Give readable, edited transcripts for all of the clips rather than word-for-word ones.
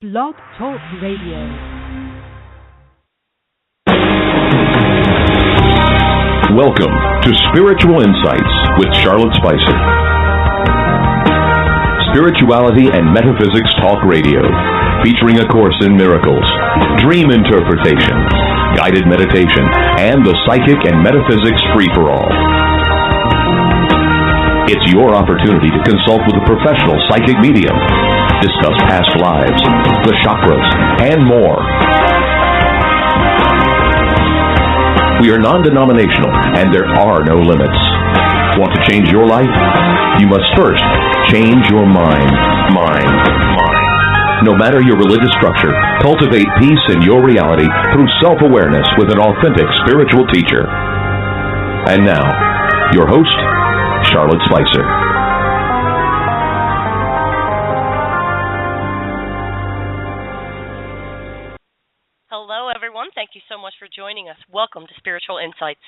Blog Talk Radio. Welcome to Spiritual Insights with Charlotte Spicer. Spirituality and Metaphysics Talk Radio, featuring A Course in Miracles, dream interpretation, guided meditation, and the psychic and metaphysics free-for-all. It's your opportunity to consult with a professional psychic medium, discuss past lives, the chakras, and more. We are non-denominational, and there are no limits. Want to change your life? You must first change your mind. No matter your religious structure, cultivate peace in your reality through self-awareness with an authentic spiritual teacher. And now, your host, Charlotte Spicer. Hello, everyone. Thank you so much for joining us. Welcome to Spiritual Insights.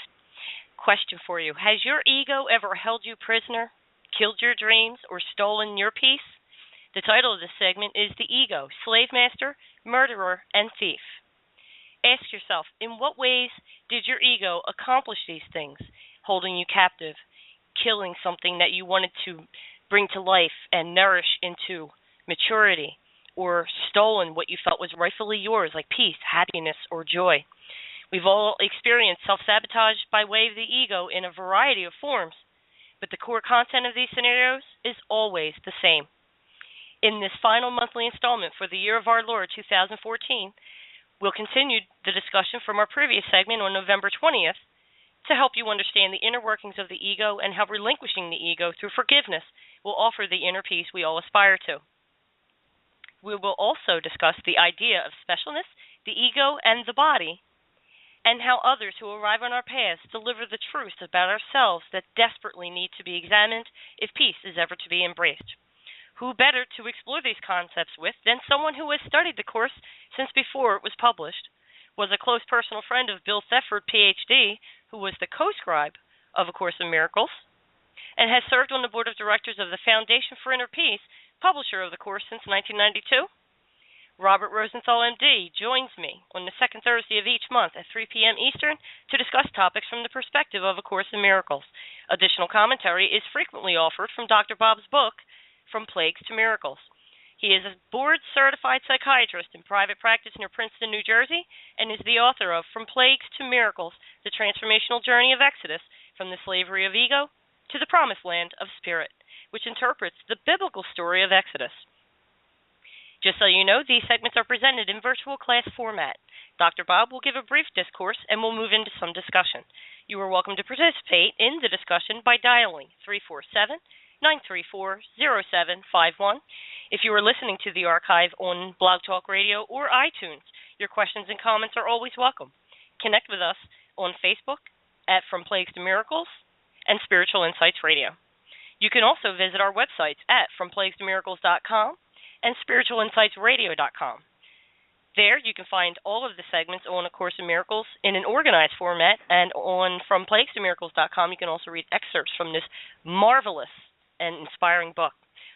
Question for you. Has your ego ever held you prisoner, killed your dreams, or stolen your peace? The title of this segment is The Ego, Slave Master, Murderer, and Thief. Ask yourself, in what ways did your ego accomplish these things, holding you captive, killing something that you wanted to bring to life and nourish into maturity, or stolen what you felt was rightfully yours, like peace, happiness, or joy? We've all experienced self-sabotage by way of the ego in a variety of forms, but the core content of these scenarios is always the same. In this final monthly installment for the year of our Lord 2014, we'll continue the discussion from our previous segment on November 20th to help you understand the inner workings of the ego and how relinquishing the ego through forgiveness will offer the inner peace we all aspire to. We will also discuss the idea of specialness, the ego, and the body, and how others who arrive on our paths deliver the truths about ourselves that desperately need to be examined if peace is ever to be embraced. Who better to explore these concepts with than someone who has studied the Course since before it was published, was a close personal friend of Bill Thetford, Ph.D., who was the co-scribe of A Course in Miracles, and has served on the board of directors of the Foundation for Inner Peace, publisher of the Course since 1992. Robert Rosenthal, M.D., joins me on the second Thursday of each month at 3 p.m. Eastern to discuss topics from the perspective of A Course in Miracles. Additional commentary is frequently offered from Dr. Bob's book, From Plagues to Miracles. He is a board-certified psychiatrist in private practice near Princeton, New Jersey, and is the author of From Plagues to Miracles, The Transformational Journey of Exodus from the Slavery of Ego to the Promised Land of Spirit, which interprets the biblical story of Exodus. Just so you know, these segments are presented in virtual class format. Dr. Bob will give a brief discourse and we'll move into some discussion. You are welcome to participate in the discussion by dialing 347-934-0751. If you are listening to the archive on Blog Talk Radio or iTunes, your questions and comments are always welcome. Connect with us on Facebook at From Plagues to Miracles and Spiritual Insights Radio. You can also visit our websites at FromPlaguesToMiracles.com and SpiritualInsightsRadio.com. There you can find all of the segments on A Course in Miracles in an organized format, and on FromPlaguesToMiracles.com you can also read excerpts from this marvelous and inspiring book.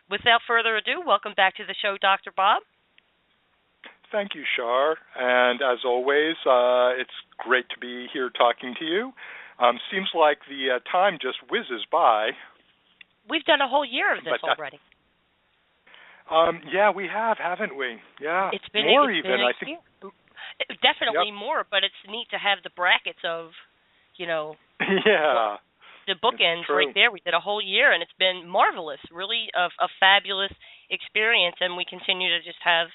Without further ado, welcome back to the show, Dr. Bob. Thank you, Char. And as always, it's great to be here talking to you. Seems like the time just whizzes by. We've done a whole year of this already. Yeah, we have, haven't we? Yeah, it's been more it's even. Been I think definitely more, but it's neat to have the brackets of, yeah, the bookends right there. We did a whole year, and it's been marvelous. Really, a fabulous experience, and we continue to just have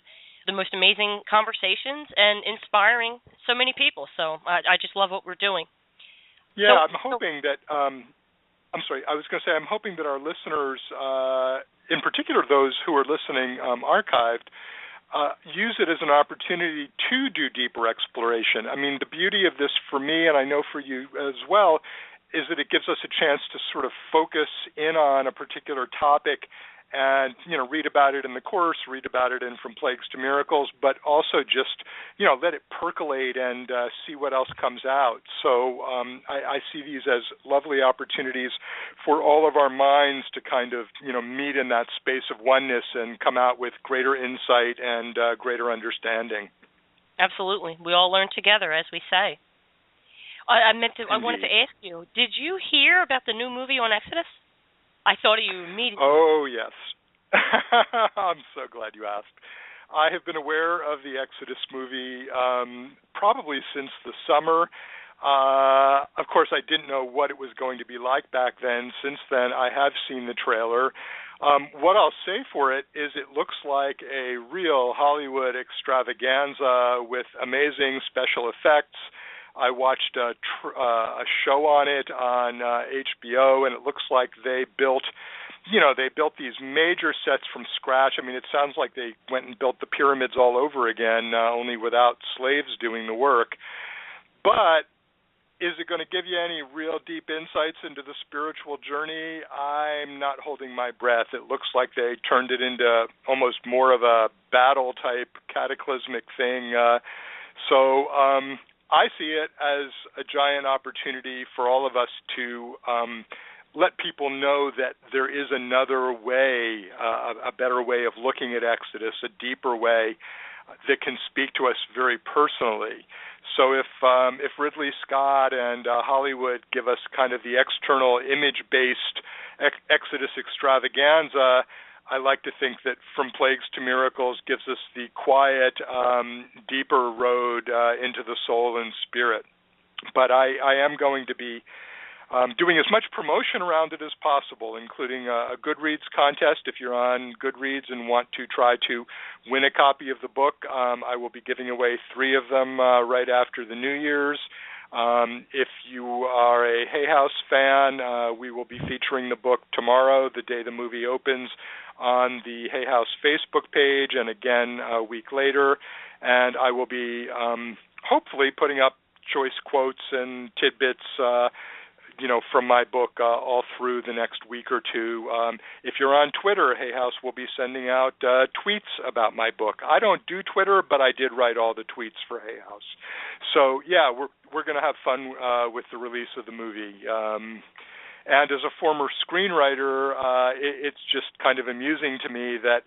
the most amazing conversations and inspiring so many people. So I just love what we're doing. Yeah, I'm hoping that. I'm sorry. I was going to say I'm hoping that our listeners, in particular those who are listening archived, use it as an opportunity to do deeper exploration. I mean, the beauty of this for me, and I know for you as well, is that it gives us a chance to sort of focus in on a particular topic and, read about it in the course, read about it in From Plagues to Miracles, but also just, let it percolate and see what else comes out. So I see these as lovely opportunities for all of our minds to kind of, meet in that space of oneness and come out with greater insight and greater understanding. Absolutely. We all learn together, as we say. I wanted to ask you, did you hear about the new movie on Exodus? I thought of you immediately. Oh, yes. I'm so glad you asked. I have been aware of the Exodus movie probably since the summer. Of course, I didn't know what it was going to be like back then. Since then, I have seen the trailer. What I'll say for it is it looks like a real Hollywood extravaganza with amazing special effects. I watched a show on it on HBO, and it looks like they built these major sets from scratch. I mean, it sounds like they went and built the pyramids all over again, only without slaves doing the work. But is it going to give you any real deep insights into the spiritual journey? I'm not holding my breath. It looks like they turned it into almost more of a battle-type cataclysmic thing. So I see it as a giant opportunity for all of us to let people know that there is another way, a better way of looking at Exodus, a deeper way that can speak to us very personally. So if Ridley Scott and Hollywood give us kind of the external image-based Exodus extravaganza, I like to think that From Plagues to Miracles gives us the quiet, deeper road into the soul and spirit. But I am going to be doing as much promotion around it as possible, including a Goodreads contest. If you're on Goodreads and want to try to win a copy of the book, I will be giving away 3 of them right after the New Year's. If you are a Hay House fan, we will be featuring the book tomorrow, the day the movie opens, on the Hay House Facebook page, and again a week later. And I will be hopefully putting up choice quotes and tidbits from my book all through the next week or two. If you're on Twitter, Hay House will be sending out tweets about my book. I don't do Twitter, but I did write all the tweets for Hay House. So, yeah, we're going to have fun with the release of the movie. And as a former screenwriter, it's just kind of amusing to me that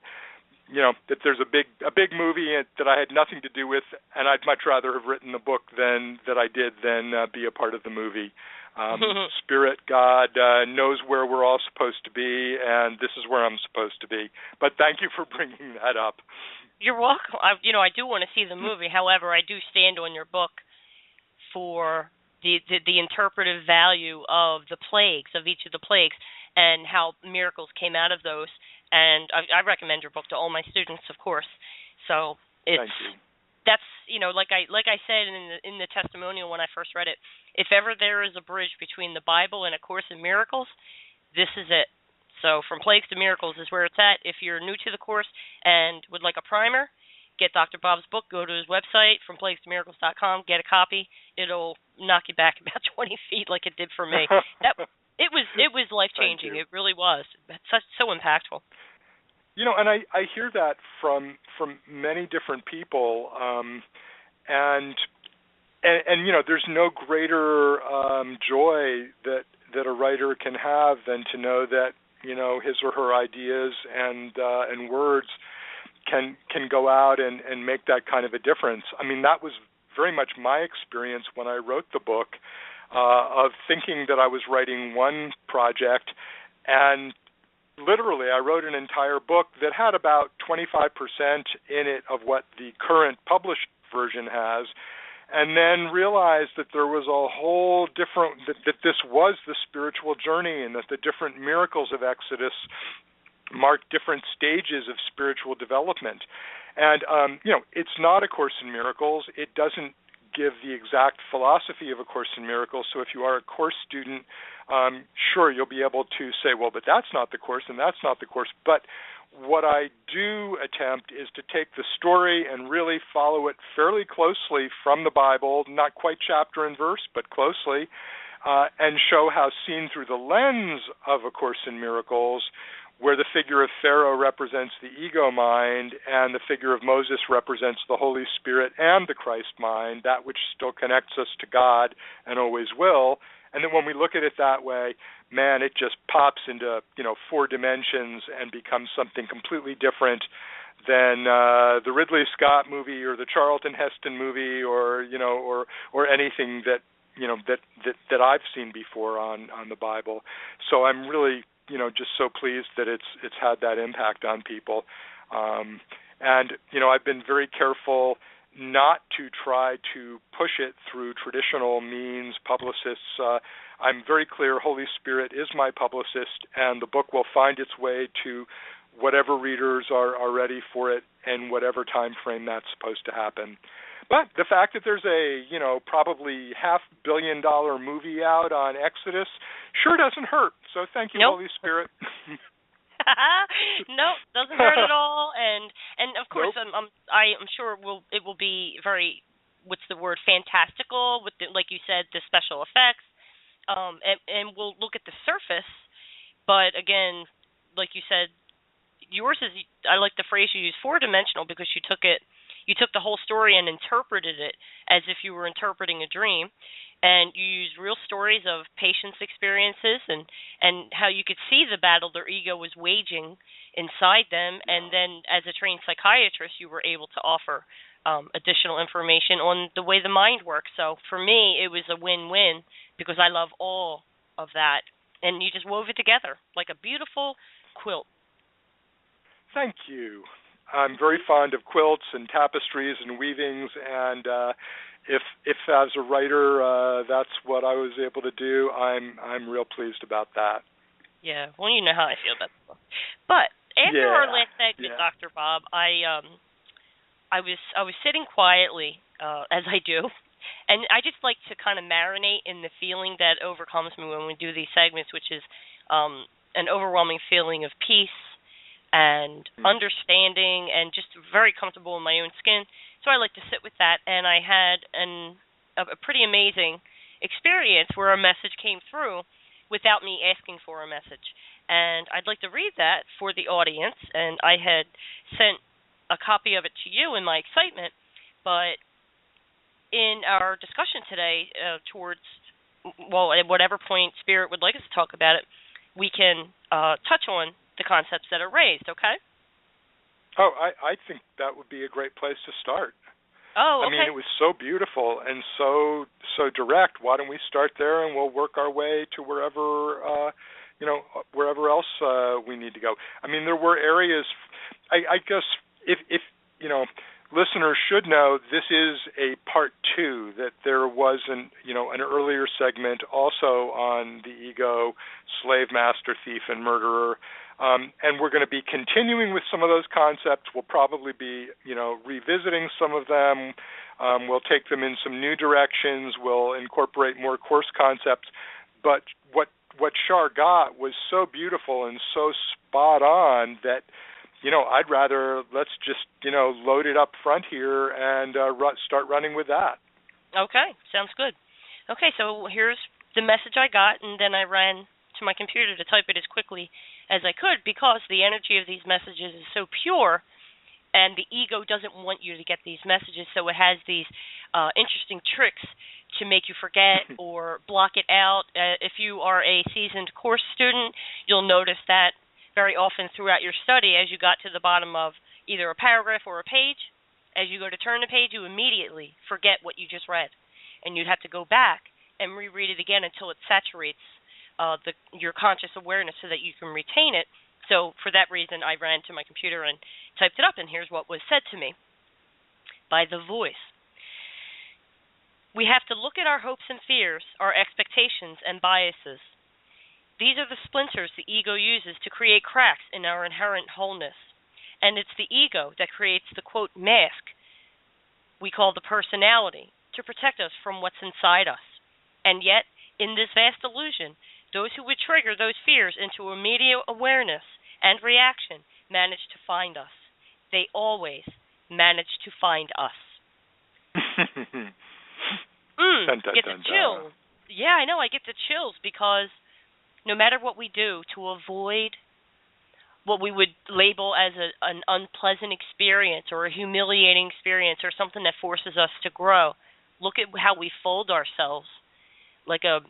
that there's a big movie that I had nothing to do with, and I'd much rather have written the book than be a part of the movie. Spirit, God knows where we're all supposed to be, and this is where I'm supposed to be. But thank you for bringing that up. You're welcome. I do want to see the movie. However, I do stand on your book for the interpretive value of the plagues, of each of the plagues, and how miracles came out of those. And I recommend your book to all my students, of course. So thank you. That's like I said in the testimonial when I first read it. If ever there is a bridge between the Bible and A Course in Miracles, this is it. So From Plagues to Miracles is where it's at. If you're new to the course and would like a primer, get Dr. Bob's book. Go to his website, FromPlaguesToMiracles.com. Get a copy. It'll knock you back about 20 feet like it did for me. It was life-changing. It really was. It's so impactful. And I hear that from many different people, and there's no greater joy that a writer can have than to know that his or her ideas and words can go out and make that kind of a difference. I mean, that was very much my experience when I wrote the book, of thinking that I was writing one project, and literally I wrote an entire book that had about 25% in it of what the current published version has, and then realized that there was a whole different, that this was the spiritual journey, and that the different miracles of Exodus mark different stages of spiritual development. And, it's not A Course in Miracles. It doesn't give the exact philosophy of A Course in Miracles. So if you are a course student, sure, you'll be able to say, well, but that's not the course and that's not the course. But what I do attempt is to take the story and really follow it fairly closely from the Bible, not quite chapter and verse, but closely, and show how, seen through the lens of A Course in Miracles, where the figure of Pharaoh represents the ego mind and the figure of Moses represents the Holy Spirit and the Christ mind, that which still connects us to God and always will. And then when we look at it that way, man, it just pops into, 4 dimensions and becomes something completely different than the Ridley Scott movie or the Charlton Heston movie or anything that I've seen before on the Bible. So I'm really just so pleased that it's had that impact on people. And I've been very careful not to try to push it through traditional means, publicists. I'm very clear Holy Spirit is my publicist, and the book will find its way to whatever readers are ready for it and whatever time frame that's supposed to happen. But the fact that there's a, probably $500 million movie out on Exodus sure doesn't hurt. So thank you, Nope. Holy Spirit. No, doesn't hurt at all. And of course, Nope. I'm sure it will be very, what's the word, fantastical with like you said, the special effects. And we'll look at the surface. But again, like you said, yours is, I like the phrase you used, 4-dimensional, because you took the whole story and interpreted it as if you were interpreting a dream, and you used real stories of patients' experiences and how you could see the battle their ego was waging inside them, and then as a trained psychiatrist, you were able to offer additional information on the way the mind works. So for me, it was a win-win because I love all of that, and you just wove it together like a beautiful quilt. Thank you. I'm very fond of quilts and tapestries and weavings, and if as a writer that's what I was able to do, I'm real pleased about that. Yeah, well, you know how I feel about the book. But after our last segment, Dr. Bob, I was sitting quietly, as I do, and I just like to kind of marinate in the feeling that overcomes me when we do these segments, which is an overwhelming feeling of peace and understanding and just very comfortable in my own skin. So I like to sit with that, and I had a pretty amazing experience where a message came through without me asking for a message. And I'd like to read that for the audience, and I had sent a copy of it to you in my excitement, but in our discussion today towards, at whatever point Spirit would like us to talk about it, we can touch on the concepts that are raised, okay? Oh, I think that would be a great place to start. Oh, okay. I mean, it was so beautiful and so direct. Why don't we start there, and we'll work our way to wherever else we need to go. I mean, there were areas. I guess if listeners should know, this is a part 2. That there was an earlier segment also on the ego, slave, master, thief, and murderer. And we're going to be continuing with some of those concepts. We'll probably be, revisiting some of them. We'll take them in some new directions. We'll incorporate more course concepts. But what Shar got was so beautiful and so spot on that, I'd rather let's just, load it up front here and start running with that. Okay, sounds good. Okay, so here's the message I got, and then I ran to my computer to type it as quickly as I could because the energy of these messages is so pure, and the ego doesn't want you to get these messages, so it has these interesting tricks to make you forget or block it out. If you are a seasoned course student, you'll notice that very often throughout your study, as you got to the bottom of either a paragraph or a page, as you go to turn the page, you immediately forget what you just read, and you'd have to go back and reread it again until it saturates your conscious awareness so that you can retain it. So for that reason, I ran to my computer and typed it up, and here's what was said to me by the voice. We have to look at our hopes and fears, our expectations and biases. These are the splinters the ego uses to create cracks in our inherent wholeness. And it's the ego that creates the, quote, mask we call the personality to protect us from what's inside us. And yet, in this vast illusion, those who would trigger those fears into immediate awareness and reaction manage to find us. They always manage to find us. Get the chills. Yeah, I know. I get the chills because no matter what we do to avoid what we would label as an unpleasant experience or a humiliating experience or something that forces us to grow. Look at how we fold ourselves like a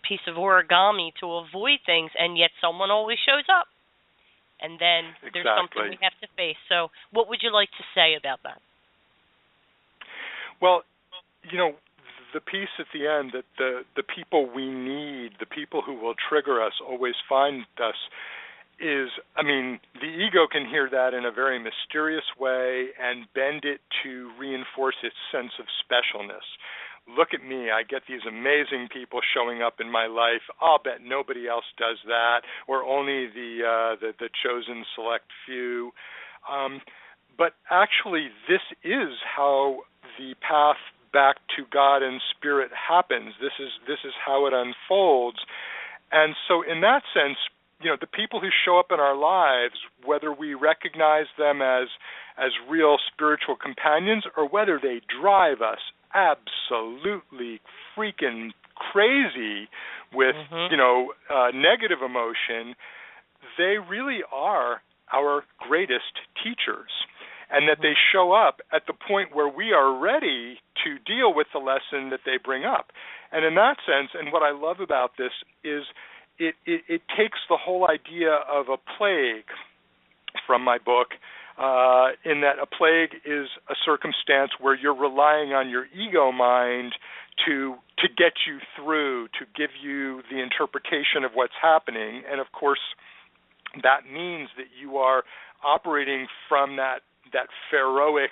piece of origami to avoid things, and yet someone always shows up. And then there's something we have to face. So what would you like to say about that? Well, the piece at the end that the people we need, the people who will trigger us, always find us, is, the ego can hear that in a very mysterious way and bend it to reinforce its sense of specialness. Look at me, I get these amazing people showing up in my life. I'll bet nobody else does that, or only the chosen select few. But actually, this is how the path back to God and Spirit happens. This is how it unfolds. And so in that sense, the people who show up in our lives, whether we recognize them as real spiritual companions or whether they drive us absolutely freaking crazy with, negative emotion, they really are our greatest teachers. And that they show up at the point where we are ready to deal with the lesson that they bring up. And in that sense, and what I love about this is it takes the whole idea of a plague from my book, in that a plague is a circumstance where you're relying on your ego mind to get you through, to give you the interpretation of what's happening. And of course, that means that you are operating from that pharaohic,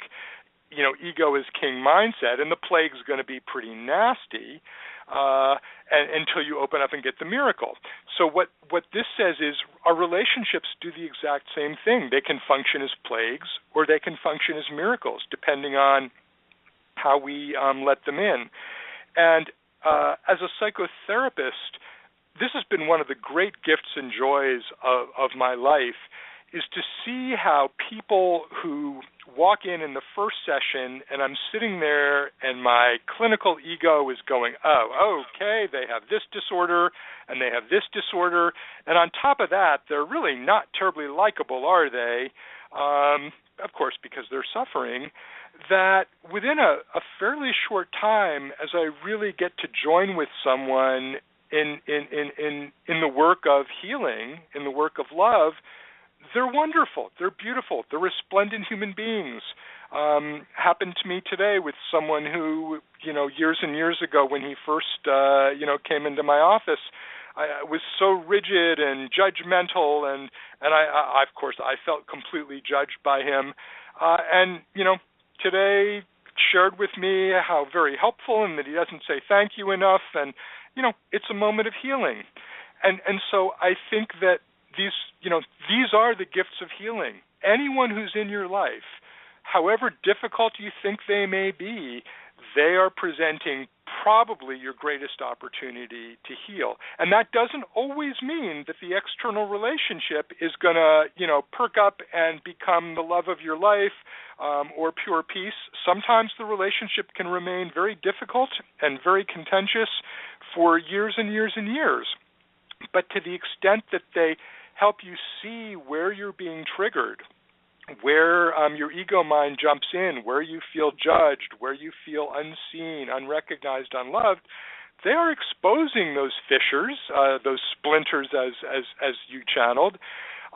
ego is king mindset, and the plague's going to be pretty nasty until you open up and get the miracle. So what this says is our relationships do the exact same thing. They can function as plagues or they can function as miracles, depending on how we let them in. And as a psychotherapist, this has been one of the great gifts and joys of my life, is to see how people who walk in the first session and I'm sitting there and my clinical ego is going, oh, okay, they have this disorder and they have this disorder, and on top of that, they're really not terribly likable, are they? Of course, because they're suffering. That within a fairly short time, as I really get to join with someone in the work of healing, in the work of love, they're wonderful. They're beautiful. They're resplendent human beings. Happened to me today with someone who, years and years ago when he first, came into my office, I was so rigid and judgmental, and I of course, I felt completely judged by him. Today shared with me how very helpful and that he doesn't say thank you enough, and, it's a moment of healing. And so I think that these are the gifts of healing. Anyone who's in your life, however difficult you think they may be, they are presenting probably your greatest opportunity to heal. And that doesn't always mean that the external relationship is going to, perk up and become the love of your life or pure peace. Sometimes the relationship can remain very difficult and very contentious for years and years and years. But to the extent that they help you see where you're being triggered, where your ego mind jumps in, where you feel judged, where you feel unseen, unrecognized, unloved, they are exposing those fissures, those splinters as you channeled,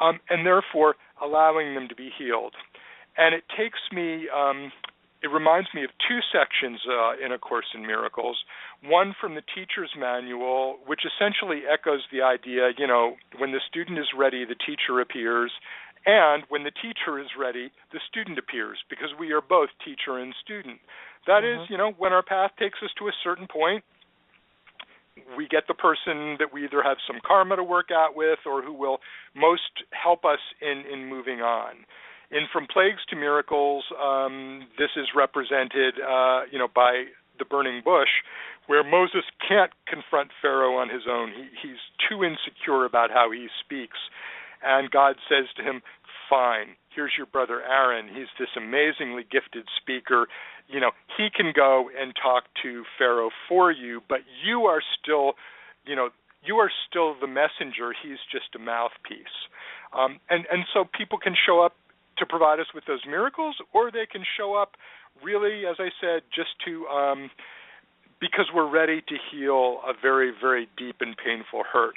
and therefore allowing them to be healed. And it takes me, it reminds me of two sections in A Course in Miracles. One from the teacher's manual, which essentially echoes the idea, when the student is ready, the teacher appears, and when the teacher is ready, the student appears, because we are both teacher and student. That is, when our path takes us to a certain point, we get the person that we either have some karma to work out with or who will most help us in moving on. In From Plagues to Miracles, this is represented, by the burning bush, where Moses can't confront Pharaoh on his own. He's too insecure about how he speaks. And God says to him, fine, here's your brother Aaron. He's this amazingly gifted speaker. He can go and talk to Pharaoh for you, but you are still the messenger. He's just a mouthpiece. And so people can show up to provide us with those miracles, or they can show up really, as I said, just to because we're ready to heal a very, very deep and painful hurt.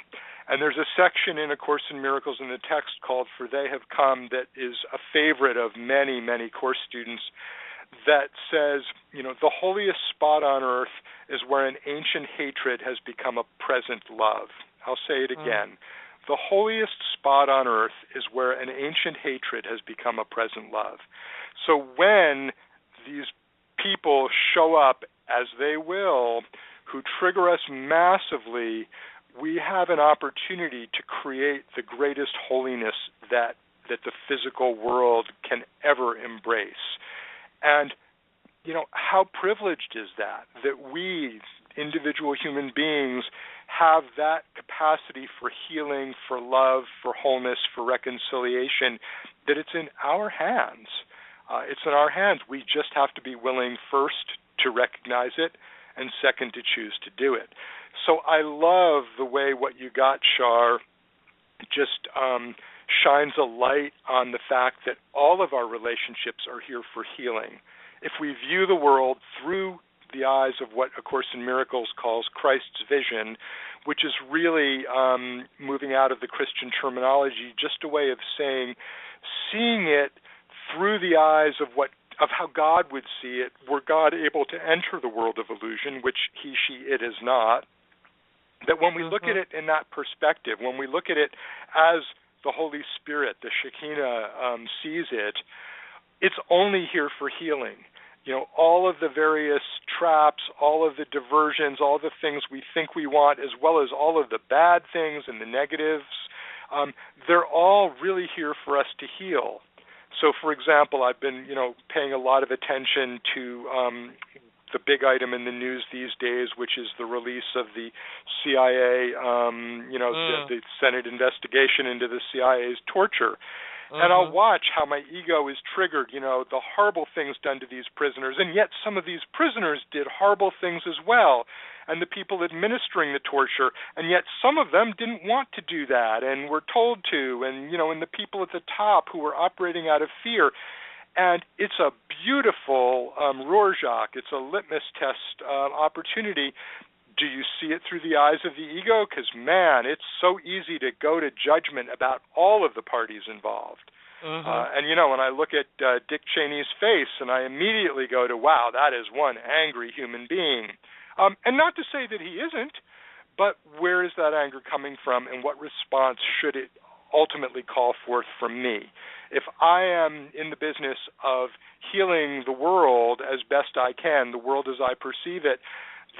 And there's a section in A Course in Miracles in the text called For They Have Come that is a favorite of many, many Course students that says, the holiest spot on earth is where an ancient hatred has become a present love. I'll say it again. The holiest spot on earth is where an ancient hatred has become a present love. So when these people show up, as they will, who trigger us massively, we have an opportunity to create the greatest holiness that the physical world can ever embrace. And, how privileged is that we, individual human beings, have that capacity for healing, for love, for wholeness, for reconciliation, that it's in our hands. It's in our hands. We just have to be willing, first, to recognize it, and second, to choose to do it. So I love the way what you got, Shar, just shines a light on the fact that all of our relationships are here for healing. If we view the world through the eyes of what A Course in Miracles calls Christ's vision, which is really moving out of the Christian terminology, just a way of saying, seeing it through the eyes of how God would see it, were God able to enter the world of illusion, which he, she, it is not, that when we look at it in that perspective, when we look at it as the Holy Spirit, the Shekinah, sees it, it's only here for healing. All of the various traps, all of the diversions, all the things we think we want, as well as all of the bad things and the negatives, they're all really here for us to heal. So, for example, I've been, paying a lot of attention to the big item in the news these days, which is the release of the CIA, the Senate investigation into the CIA's torture. And I'll watch how my ego is triggered, the horrible things done to these prisoners, and yet some of these prisoners did horrible things as well, and the people administering the torture, and yet some of them didn't want to do that and were told to, and, and the people at the top who were operating out of fear. And it's a beautiful Rorschach, it's a litmus test opportunity. Do you see it through the eyes of the ego? Because, man, it's so easy to go to judgment about all of the parties involved. And, when I look at Dick Cheney's face, and I immediately go to, wow, that is one angry human being. And not to say that he isn't, but where is that anger coming from, and what response should it ultimately call forth from me? If I am in the business of healing the world as best I can, the world as I perceive it,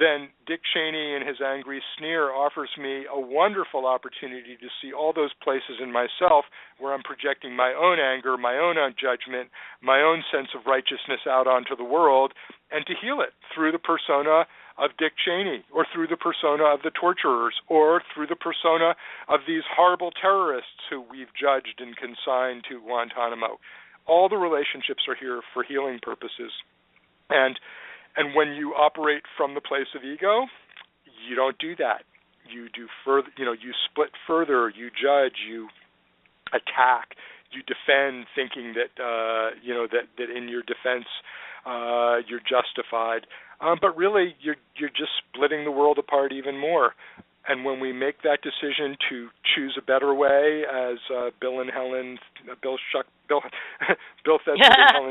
then Dick Cheney and his angry sneer offers me a wonderful opportunity to see all those places in myself where I'm projecting my own anger, my own judgment, my own sense of righteousness out onto the world, and to heal it through the persona of Dick Cheney, or through the persona of the torturers, or through the persona of these horrible terrorists who we've judged and consigned to Guantanamo. All the relationships are here for healing purposes. And when you operate from the place of ego, you don't do that. You do further, you split further, you judge, you attack, you defend, thinking that that in your defense you're justified. But really, you're just splitting the world apart even more. And when we make that decision to choose a better way, as Bill Thedford and Helen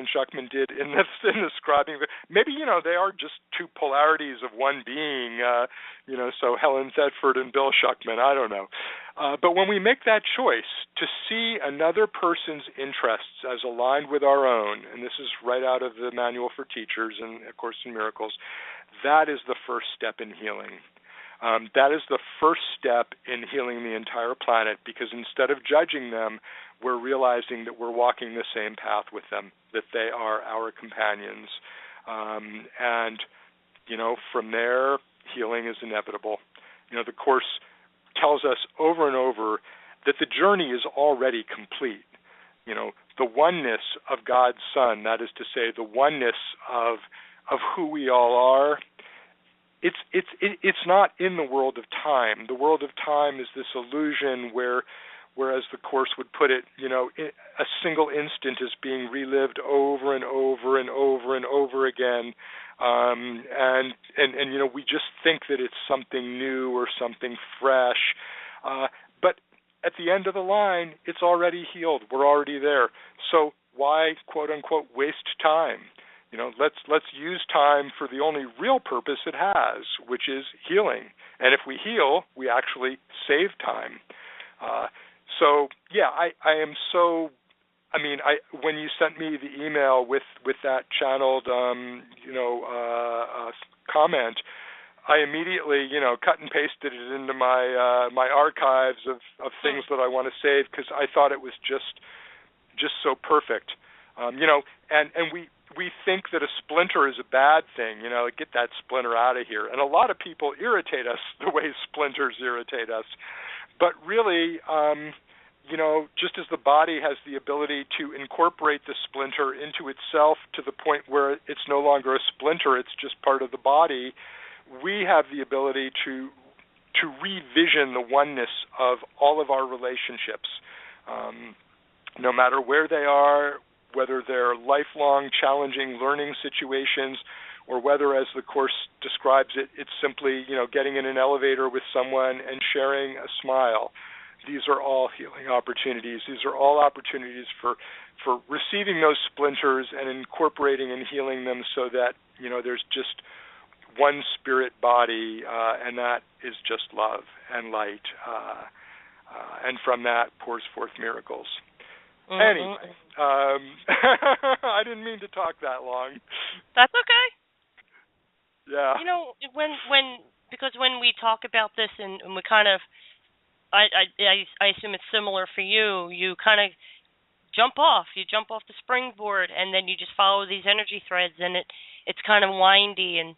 Schuckman did in describing, maybe they are just two polarities of one being. So Helen Thedford and Bill Schuckman, I don't know. But when we make that choice to see another person's interests as aligned with our own, and this is right out of the Manual for Teachers and A Course in Miracles, that is the first step in healing. That is the first step in healing the entire planet, because instead of judging them, we're realizing that we're walking the same path with them, that they are our companions. And from there, healing is inevitable. The Course tells us over and over that the journey is already complete. The oneness of God's Son, that is to say, the oneness of who we all are, it's not in the world of time. The world of time is this illusion where whereas the Course would put it, a single instant is being relived over and over and over and over again. And we just think that it's something new or something fresh. But at the end of the line, it's already healed. We're already there. So why, quote unquote, waste time? Let's use time for the only real purpose it has, which is healing. And if we heal, we actually save time. I am so. When you sent me the email with that channeled, comment, I immediately, cut and pasted it into my archives of things that I want to save, because I thought it was just so perfect. And we think that a splinter is a bad thing, get that splinter out of here. And a lot of people irritate us the way splinters irritate us. But really, just as the body has the ability to incorporate the splinter into itself to the point where it's no longer a splinter, it's just part of the body, we have the ability to revision the oneness of all of our relationships, no matter where they are, whether they're lifelong, challenging learning situations, or whether, as the Course describes it, it's simply, getting in an elevator with someone and sharing a smile. These are all healing opportunities. These are all opportunities for receiving those splinters and incorporating and healing them so that, there's just one spirit body, and that is just love and light. And from that pours forth miracles. Anyway, I didn't mean to talk that long. That's okay. Yeah. Because when we talk about this and we kind of, I assume it's similar for you. You kind of jump off. You jump off the springboard, and then you just follow these energy threads, and it's kind of windy and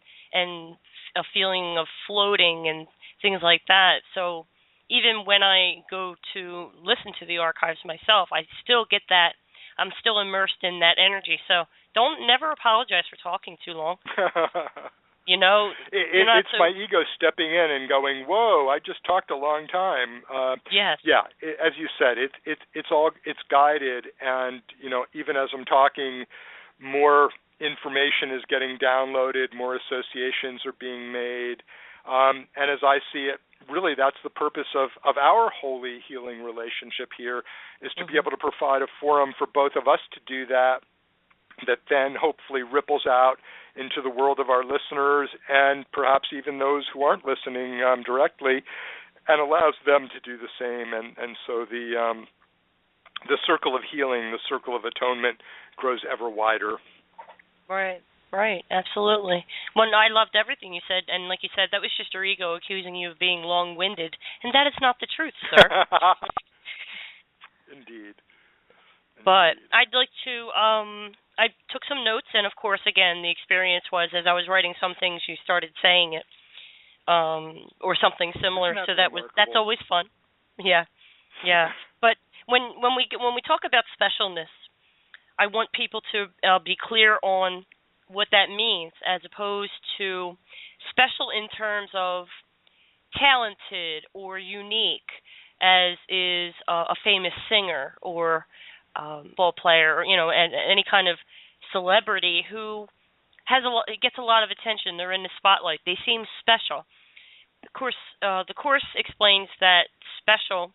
a feeling of floating and things like that. So even when I go to listen to the archives myself, I still get that. I'm still immersed in that energy. So never apologize for talking too long. It's my ego stepping in and going, "Whoa! I just talked a long time." Yes. Yeah, as you said, it's guided, and even as I'm talking, more information is getting downloaded, more associations are being made, and as I see it, really that's the purpose of our holy healing relationship here, is to be able to provide a forum for both of us to do that then hopefully ripples out into the world of our listeners and perhaps even those who aren't listening directly, and allows them to do the same. And so the circle of healing, the circle of atonement grows ever wider. Right, absolutely. Well, I loved everything you said, and like you said, that was just your ego accusing you of being long-winded, and that is not the truth, sir. Indeed. But I'd like to, I took some notes, and of course, again, the experience was, as I was writing some things, you started saying it, or something similar, so that's always fun. Yeah. But when we talk about specialness, I want people to be clear on what that means, as opposed to special in terms of talented or unique, as is a famous singer or ball player, or and any kind of celebrity who gets a lot of attention. They're in the spotlight. They seem special. Of course, the Course explains that special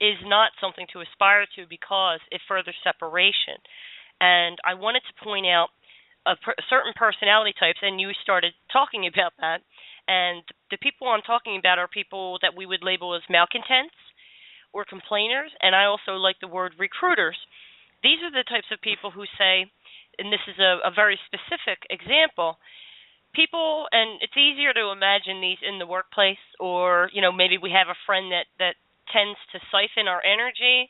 is not something to aspire to, because it furthers separation. And I wanted to point out certain personality types, and you started talking about that. And the people I'm talking about are people that we would label as malcontents or complainers, and I also like the word recruiters. These are the types of people who say, and this is a very specific example, people, and it's easier to imagine these in the workplace, or maybe we have a friend that tends to siphon our energy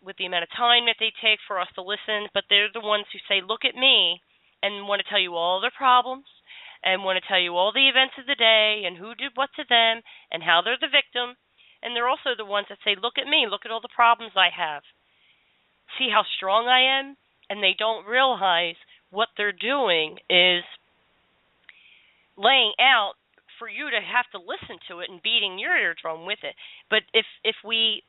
with the amount of time that they take for us to listen, but they're the ones who say, "Look at me," and want to tell you all their problems, and want to tell you all the events of the day and who did what to them and how they're the victim. And they're also the ones that say, "Look at me, look at all the problems I have. See how strong I am?" And they don't realize what they're doing is laying out for you to have to listen to it and beating your eardrum with it. But if we've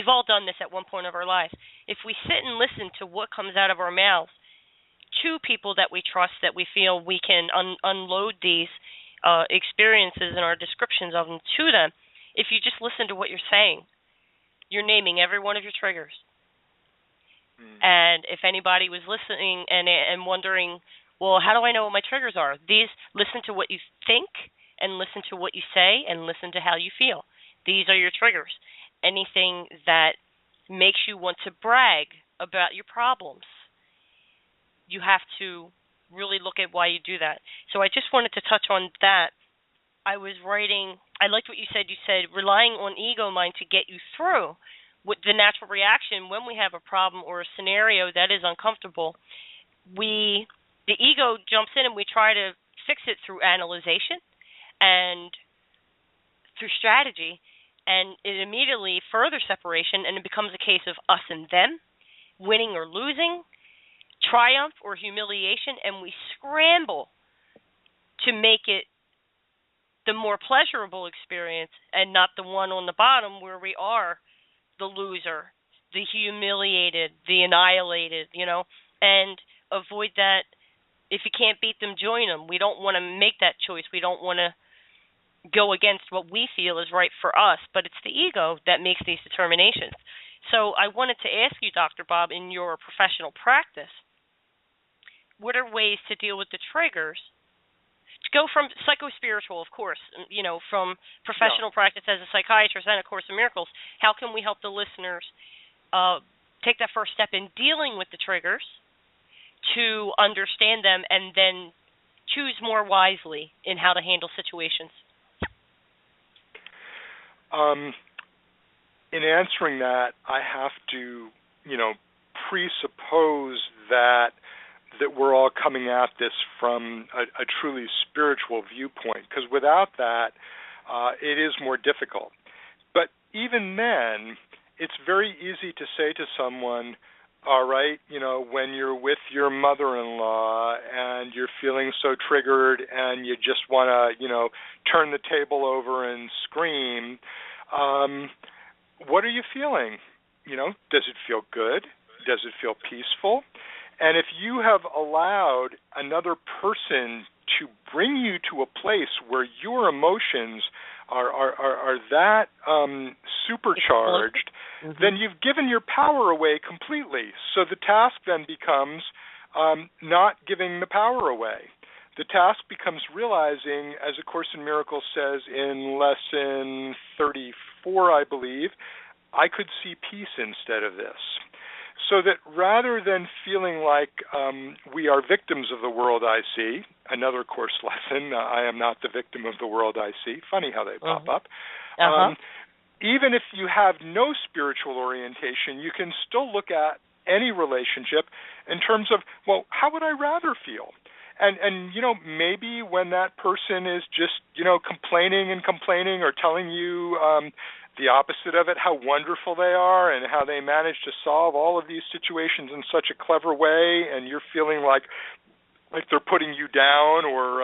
all done this at one point of our lives, if we sit and listen to what comes out of our mouths to people that we trust, that we feel we can unload these experiences and our descriptions of them to them, if you just listen to what you're saying, you're naming every one of your triggers. And if anybody was listening and wondering, well, how do I know what my triggers are? Listen to what you think and listen to what you say and listen to how you feel. These are your triggers. Anything that makes you want to brag about your problems, you have to really look at why you do that. So I just wanted to touch on that. I liked what you said. You said relying on ego mind to get you through. With the natural reaction when we have a problem or a scenario that is uncomfortable, the ego jumps in and we try to fix it through analyzation and through strategy, and it immediately further separation, and it becomes a case of us and them, winning or losing, triumph or humiliation, and we scramble to make it the more pleasurable experience and not the one on the bottom where we are the loser, the humiliated, the annihilated, and avoid that. If you can't beat them, join them. We don't want to make that choice. We don't want to go against what we feel is right for us, but it's the ego that makes these determinations. So I wanted to ask you, Dr. Bob, in your professional practice, what are ways to deal with the triggers? To go from psycho-spiritual, of course, from professional practice as a psychiatrist and A Course in Miracles, how can we help the listeners take that first step in dealing with the triggers to understand them and then choose more wisely in how to handle situations? In answering that, I have to, presuppose that we're all coming at this from a truly spiritual viewpoint, because without that, it is more difficult. But even then, it's very easy to say to someone, all right, when you're with your mother-in-law and you're feeling so triggered and you just want to, turn the table over and scream, what are you feeling? Does it feel good? Does it feel peaceful? And if you have allowed another person to bring you to a place where your emotions are that supercharged, then you've given your power away completely. So the task then becomes not giving the power away. The task becomes realizing, as A Course in Miracles says in lesson 34, I believe, I could see peace instead of this. So that rather than feeling like we are victims of the world I see, another course lesson, I am not the victim of the world I see. Funny how they pop up. Even if you have no spiritual orientation, you can still look at any relationship in terms of, well, how would I rather feel? And maybe when that person is just, complaining or telling you the opposite of it, how wonderful they are and how they manage to solve all of these situations in such a clever way, and you're feeling like they're putting you down or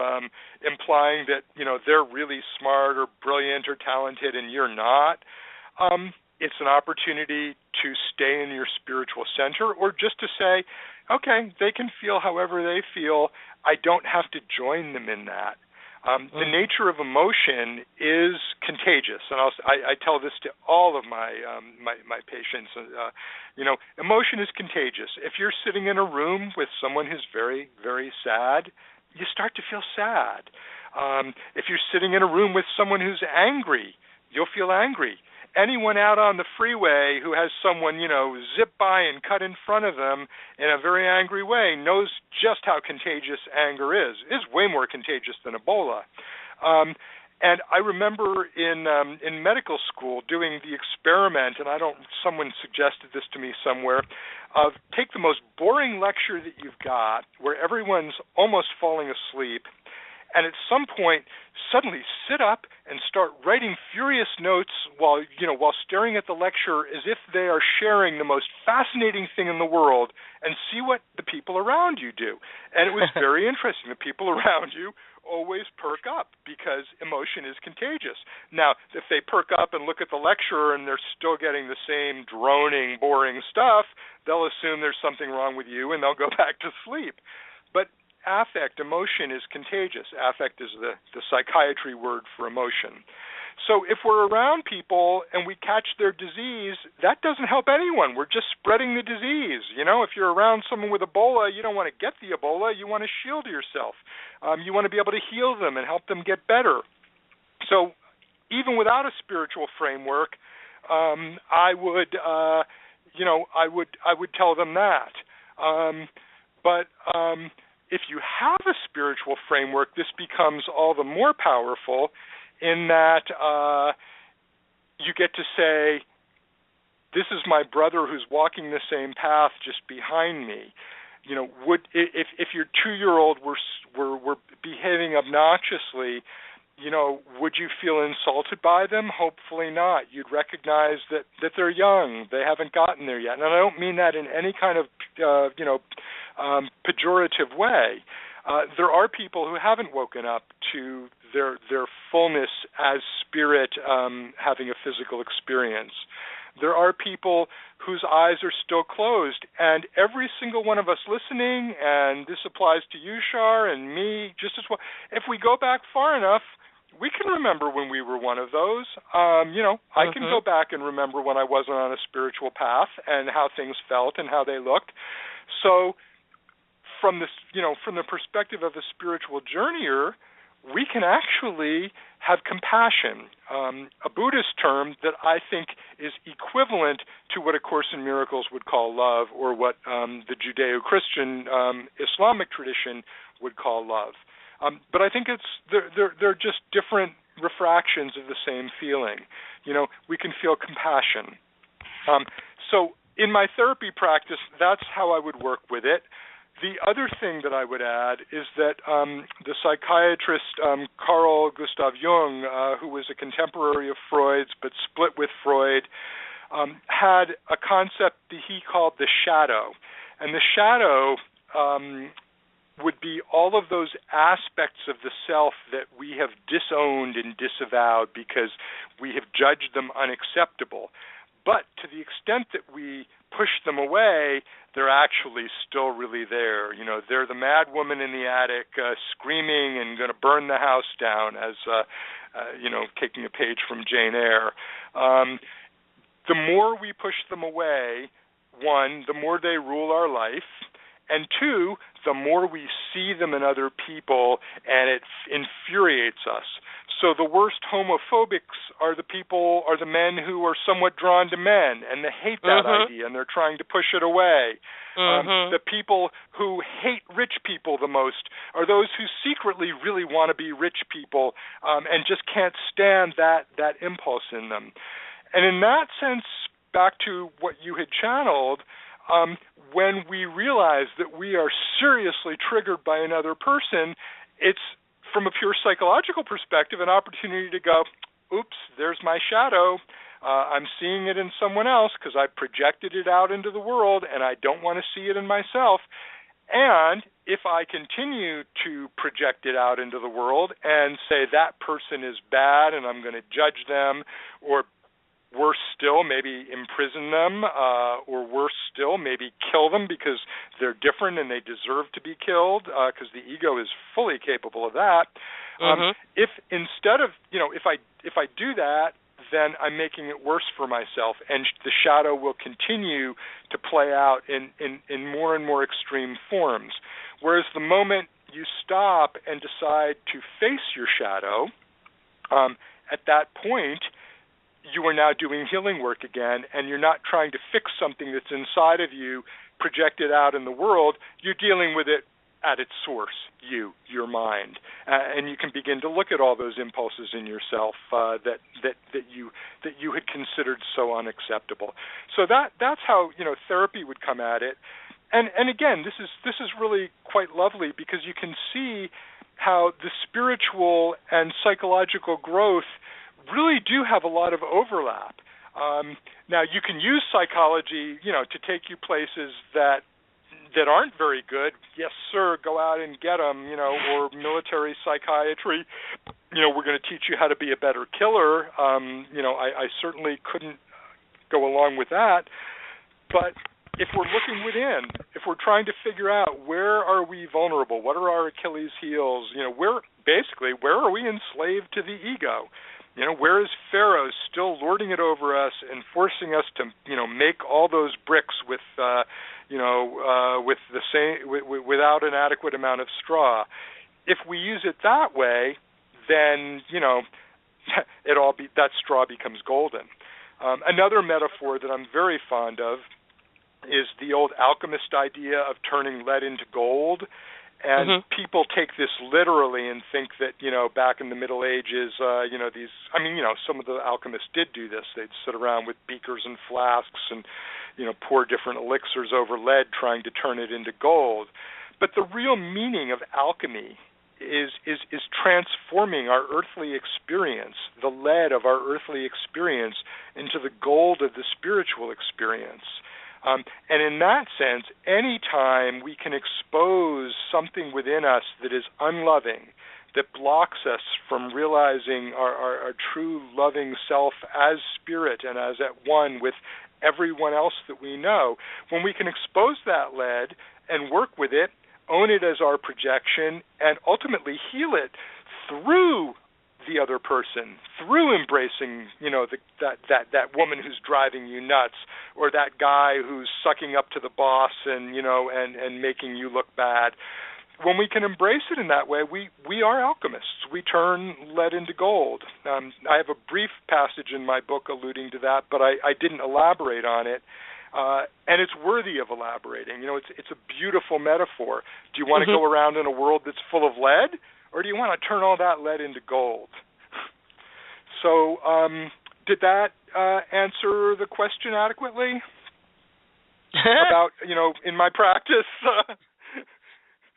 implying that, they're really smart or brilliant or talented and you're not. It's an opportunity to stay in your spiritual center, or just to say, okay, they can feel however they feel. I don't have to join them in that. The nature of emotion is contagious, and I tell this to all of my patients. Emotion is contagious. If you're sitting in a room with someone who's very, very sad, you start to feel sad. If you're sitting in a room with someone who's angry, you'll feel angry. Anyone out on the freeway who has someone, zip by and cut in front of them in a very angry way knows just how contagious anger is. It's way more contagious than Ebola. And I remember in medical school doing the experiment, and someone suggested this to me somewhere, of take the most boring lecture that you've got where everyone's almost falling asleep, and at some point suddenly sit up and start writing furious notes while staring at the lecture as if they are sharing the most fascinating thing in the world, and see what the people around you do. And it was very interesting. The people around you always perk up because emotion is contagious. Now, if they perk up and look at the lecturer and they're still getting the same droning, boring stuff, they'll assume there's something wrong with you and they'll go back to sleep. But affect, emotion is contagious. Affect is the psychiatry word for emotion. So if we're around people and we catch their disease, that doesn't help anyone. We're just spreading the disease. If you're around someone with Ebola, you don't want to get the Ebola. You want to shield yourself. You want to be able to heal them and help them get better. So even without a spiritual framework, I would tell them that. But if you have a spiritual framework, this becomes all the more powerful in that you get to say, this is my brother who's walking the same path just behind me. If your 2-year-old were behaving obnoxiously, would you feel insulted by them? Hopefully not. You'd recognize that they're young. They haven't gotten there yet. And I don't mean that in any kind of, pejorative way. There are people who haven't woken up to their fullness as spirit having a physical experience. There are people whose eyes are still closed, and every single one of us listening, and this applies to you, Shar, and me just as well, if we go back far enough, we can remember when we were one of those. I can go back and remember when I wasn't on a spiritual path and how things felt and how they looked. So from the perspective of a spiritual journeyer, we can actually have compassion, a Buddhist term that I think is equivalent to what A Course in Miracles would call love, or what the Judeo-Christian Islamic tradition would call love. But I think they're just different refractions of the same feeling. We can feel compassion. So in my therapy practice, that's how I would work with it. The other thing that I would add is that the psychiatrist Carl Gustav Jung, who was a contemporary of Freud's but split with Freud, had a concept that he called the shadow. And the shadow would be all of those aspects of the self that we have disowned and disavowed because we have judged them unacceptable. But to the extent that we push them away, they're actually still really there. They're the mad woman in the attic screaming and going to burn the house down, as, taking a page from Jane Eyre. The more we push them away, one, the more they rule our life, and two, the more we see them in other people, and it infuriates us. So the worst homophobics are the men who are somewhat drawn to men, and they hate that idea, and they're trying to push it away. The people who hate rich people the most are those who secretly really want to be rich people and just can't stand that impulse in them. And in that sense, back to what you had channeled, when we realize that we are seriously triggered by another person, it's, from a pure psychological perspective, an opportunity to go, oops, there's my shadow. I'm seeing it in someone else because I projected it out into the world and I don't want to see it in myself. And if I continue to project it out into the world and say that person is bad and I'm going to judge them, or worse still, maybe imprison them, or worse still, maybe kill them because they're different and they deserve to be killed, because the ego is fully capable of that. If instead of, if I do that, then I'm making it worse for myself, and the shadow will continue to play out in more and more extreme forms. Whereas the moment you stop and decide to face your shadow, at that point, you are now doing healing work again, and you're not trying to fix something that's inside of you, projected out in the world. You're dealing with it at its source, your mind, and you can begin to look at all those impulses in yourself that you had considered so unacceptable. So that's how therapy would come at it, and again, this is really quite lovely because you can see how the spiritual and psychological growth really do have a lot of overlap. Now, you can use psychology, to take you places that that aren't very good, yes, sir, go out and get them, or military psychiatry, we're going to teach you how to be a better killer. I certainly couldn't go along with that. But if we're looking within, if we're trying to figure out where are we vulnerable, what are our Achilles heels, where are we enslaved to the ego? Where is Pharaoh still lording it over us and forcing us to, make all those bricks with, with the same, without an adequate amount of straw? If we use it that way, then that straw becomes golden. Another metaphor that I'm very fond of is the old alchemist idea of turning lead into gold. And people take this literally and think that, back in the Middle Ages, some of the alchemists did do this. They'd sit around with beakers and flasks and, pour different elixirs over lead trying to turn it into gold. But the real meaning of alchemy is transforming our earthly experience, the lead of our earthly experience, into the gold of the spiritual experience. And in that sense, any time we can expose something within us that is unloving, that blocks us from realizing our true loving self as spirit and as at one with everyone else that we know, when we can expose that lead and work with it, own it as our projection, and ultimately heal it through the other person, through embracing, that woman who's driving you nuts, or that guy who's sucking up to the boss and making you look bad. When we can embrace it in that way, we are alchemists. We turn lead into gold. I have a brief passage in my book alluding to that, but I didn't elaborate on it. And it's worthy of elaborating. It's a beautiful metaphor. Do you want to go around in a world that's full of lead, or do you want to turn all that lead into gold? So, did that answer the question adequately? About, in my practice?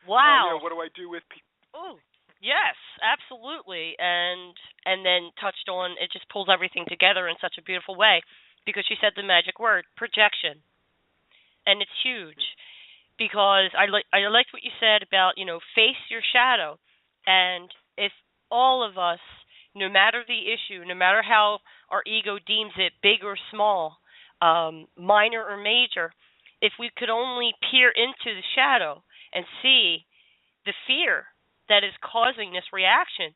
Wow. What do I do with people? Oh, yes, absolutely. And then touched on, it just pulls everything together in such a beautiful way, because you said the magic word, projection. And it's huge, because I liked what you said about, face your shadow. And if all of us, no matter the issue, no matter how our ego deems it, big or small, minor or major, if we could only peer into the shadow and see the fear that is causing this reaction,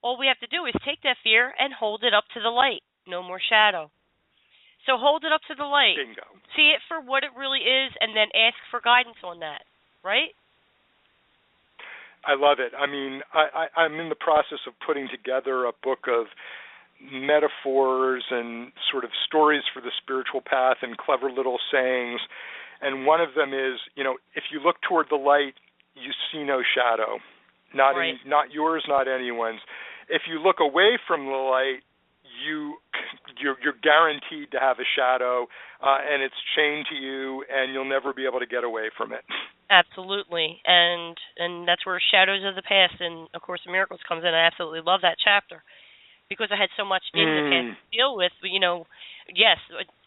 all we have to do is take that fear and hold it up to the light. No more shadow. So hold it up to the light. Bingo. See it for what it really is, and then ask for guidance on that, right? I love it. I mean, I'm in the process of putting together a book of metaphors and sort of stories for the spiritual path and clever little sayings. And one of them is, if you look toward the light, you see no shadow. Not yours, not anyone's. If you look away from the light, you're guaranteed to have a shadow, and it's chained to you, and you'll never be able to get away from it. Absolutely, and that's where Shadows of the Past and A Course in Miracles comes in. I absolutely love that chapter, because I had so much in the past to deal with. But, yes,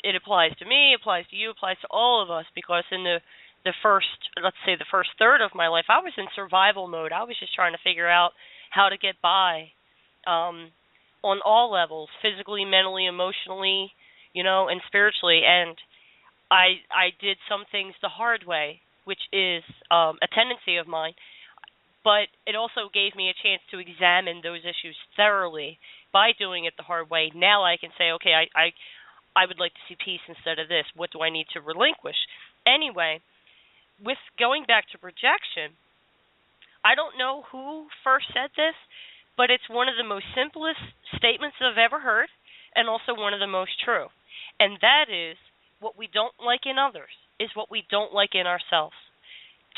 it applies to me, applies to you, applies to all of us, because in the first third of my life, I was in survival mode. I was just trying to figure out how to get by on all levels, physically, mentally, emotionally, and spiritually. And I did some things the hard way, which is a tendency of mine. But it also gave me a chance to examine those issues thoroughly by doing it the hard way. Now I can say, okay, I would like to see peace instead of this. What do I need to relinquish? Anyway, with going back to projection, I don't know who first said this, but it's one of the most simplest statements I've ever heard, and also one of the most true. And that is, what we don't like in others is what we don't like in ourselves.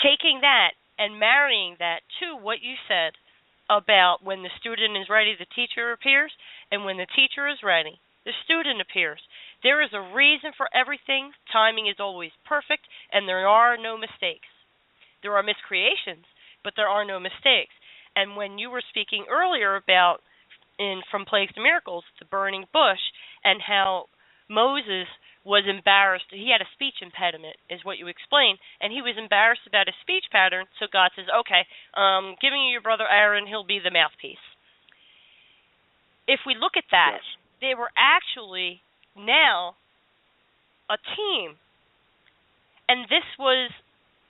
Taking that and marrying that to what you said about when the student is ready, the teacher appears, and when the teacher is ready, the student appears. There is a reason for everything. Timing is always perfect, and there are no mistakes. There are miscreations, but there are no mistakes. And when you were speaking earlier about, From Plagues to Miracles, the burning bush, and how Moses was embarrassed. He had a speech impediment, is what you explained, and he was embarrassed about his speech pattern, so God says, okay, giving you your brother Aaron, he'll be the mouthpiece. If we look at that, yes. they were actually now a team. And this was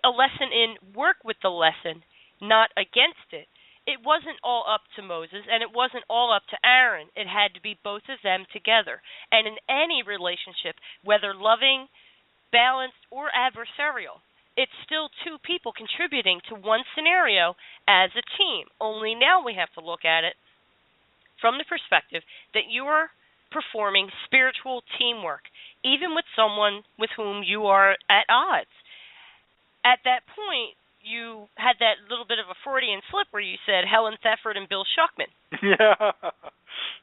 a lesson in work with the lesson, not against it. It wasn't all up to Moses, and it wasn't all up to Aaron. It had to be both of them together. And in any relationship, whether loving, balanced, or adversarial, it's still two people contributing to one scenario as a team. Only now we have to look at it from the perspective that you are performing spiritual teamwork, even with someone with whom you are at odds. At that point, you had that little bit of a Freudian slip where you said Helen Thetford and Bill Shuckman. Yeah.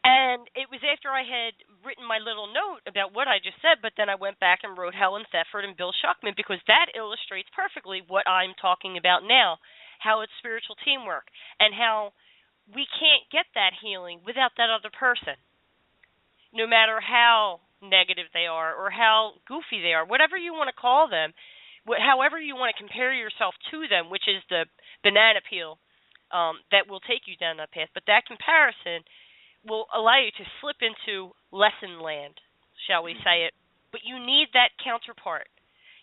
And it was after I had written my little note about what I just said, but then I went back and wrote Helen Thetford and Bill Shuckman, because that illustrates perfectly what I'm talking about now, how it's spiritual teamwork, and how we can't get that healing without that other person. No matter how negative they are or how goofy they are, whatever you want to call them, however you want to compare yourself to them, which is the banana peel that will take you down that path. But that comparison will allow you to slip into lesson land, shall we say it. But you need that counterpart.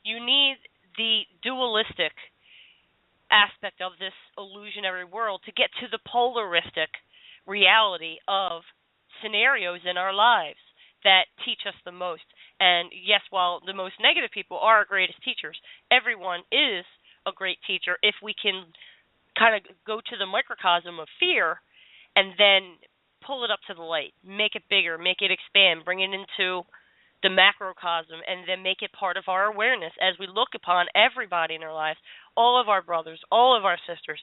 You need the dualistic aspect of this illusionary world to get to the polaristic reality of scenarios in our lives that teach us the most. And yes, while the most negative people are our greatest teachers, everyone is a great teacher if we can kind of go to the microcosm of fear and then pull it up to the light, make it bigger, make it expand, bring it into the macrocosm, and then make it part of our awareness as we look upon everybody in our lives, all of our brothers, all of our sisters,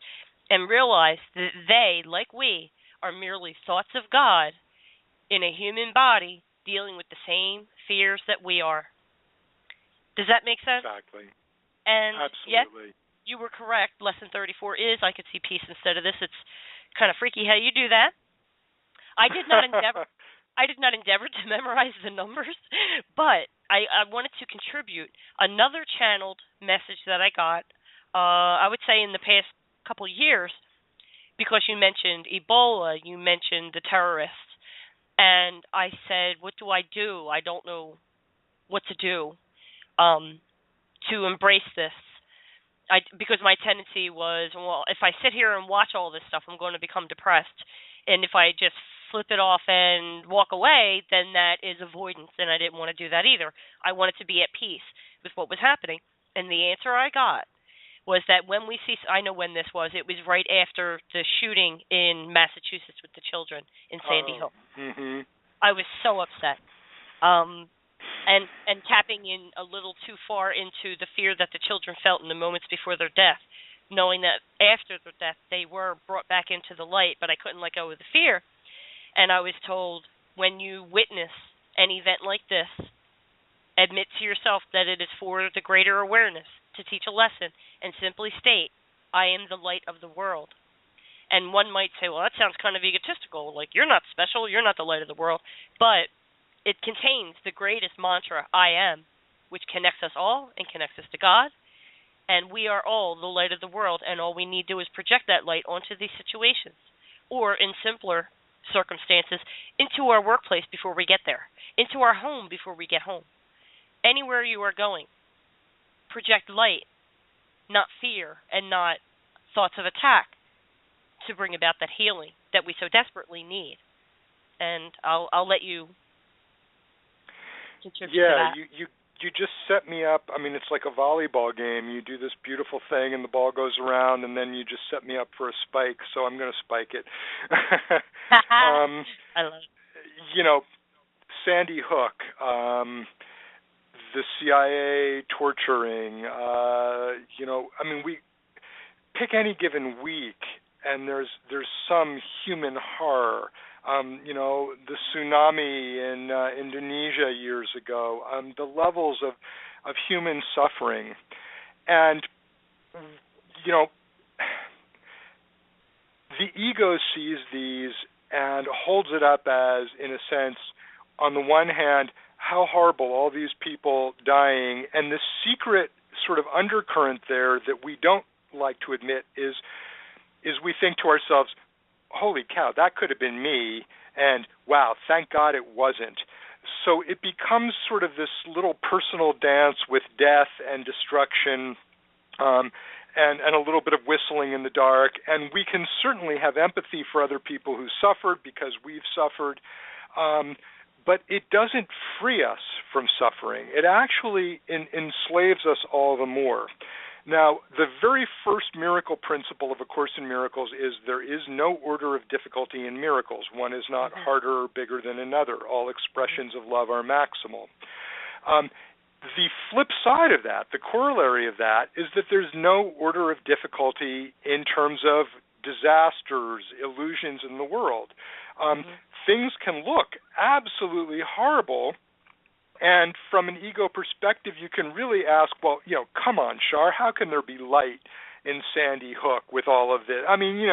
and realize that they, like we, are merely thoughts of God in a human body dealing with the same fears that we are. Does that make sense? Exactly. And absolutely. Yes, you were correct. Lesson 34 is I could see peace instead of this. It's kind of freaky how you do that. I did not endeavor to memorize the numbers, but I wanted to contribute another channeled message that I got, I would say in the past couple of years, because you mentioned Ebola, you mentioned the terrorists. And I said, what do I do? I don't know what to do to embrace this. Because my tendency was, well, if I sit here and watch all this stuff, I'm going to become depressed. And if I just flip it off and walk away, then that is avoidance, and I didn't want to do that either. I wanted to be at peace with what was happening. And the answer I got was that when we see, I know when this was, it was right after the shooting in Massachusetts with the children in Sandy Hook. Mm-hmm. I was so upset. And tapping in a little too far into the fear that the children felt in the moments before their death, knowing that after their death they were brought back into the light, but I couldn't let go of the fear. And I was told, when you witness an event like this, admit to yourself that it is for the greater awareness, to teach a lesson, and simply state, I am the light of the world. And one might say, well, that sounds kind of egotistical, like you're not special, you're not the light of the world. But it contains the greatest mantra, I am, which connects us all and connects us to God. And we are all the light of the world, and all we need to do is project that light onto these situations. Or in simpler circumstances, into our workplace before we get there, into our home before we get home. Anywhere you are going, project light, not fear, and not thoughts of attack, to bring about that healing that we so desperately need. And I'll let you contribute to that. Yeah, you just set me up. I mean, it's like a volleyball game. You do this beautiful thing, and the ball goes around, and then you just set me up for a spike, so I'm going to spike it. I love it. You know, Sandy Hook, the CIA torturing, I mean, we pick any given week, and there's some human horror. The tsunami in Indonesia years ago, the levels of human suffering. And, the ego sees these and holds it up as, in a sense, on the one hand, how horrible, all these people dying, and the secret sort of undercurrent there that we don't like to admit is we think to ourselves, holy cow, that could have been me, and wow, thank God it wasn't. So it becomes sort of this little personal dance with death and destruction, and a little bit of whistling in the dark. And we can certainly have empathy for other people who suffered because we've suffered, but it doesn't free us from suffering. It actually enslaves us all the more. Now, the very first miracle principle of A Course in Miracles is there is no order of difficulty in miracles. One is not harder or bigger than another. All expressions of love are maximal. The flip side of that, the corollary of that, is that there's no order of difficulty in terms of disasters, illusions in the world. Things can look absolutely horrible, and from an ego perspective, you can really ask, well, come on, Shar, how can there be light in Sandy Hook with all of this? I mean,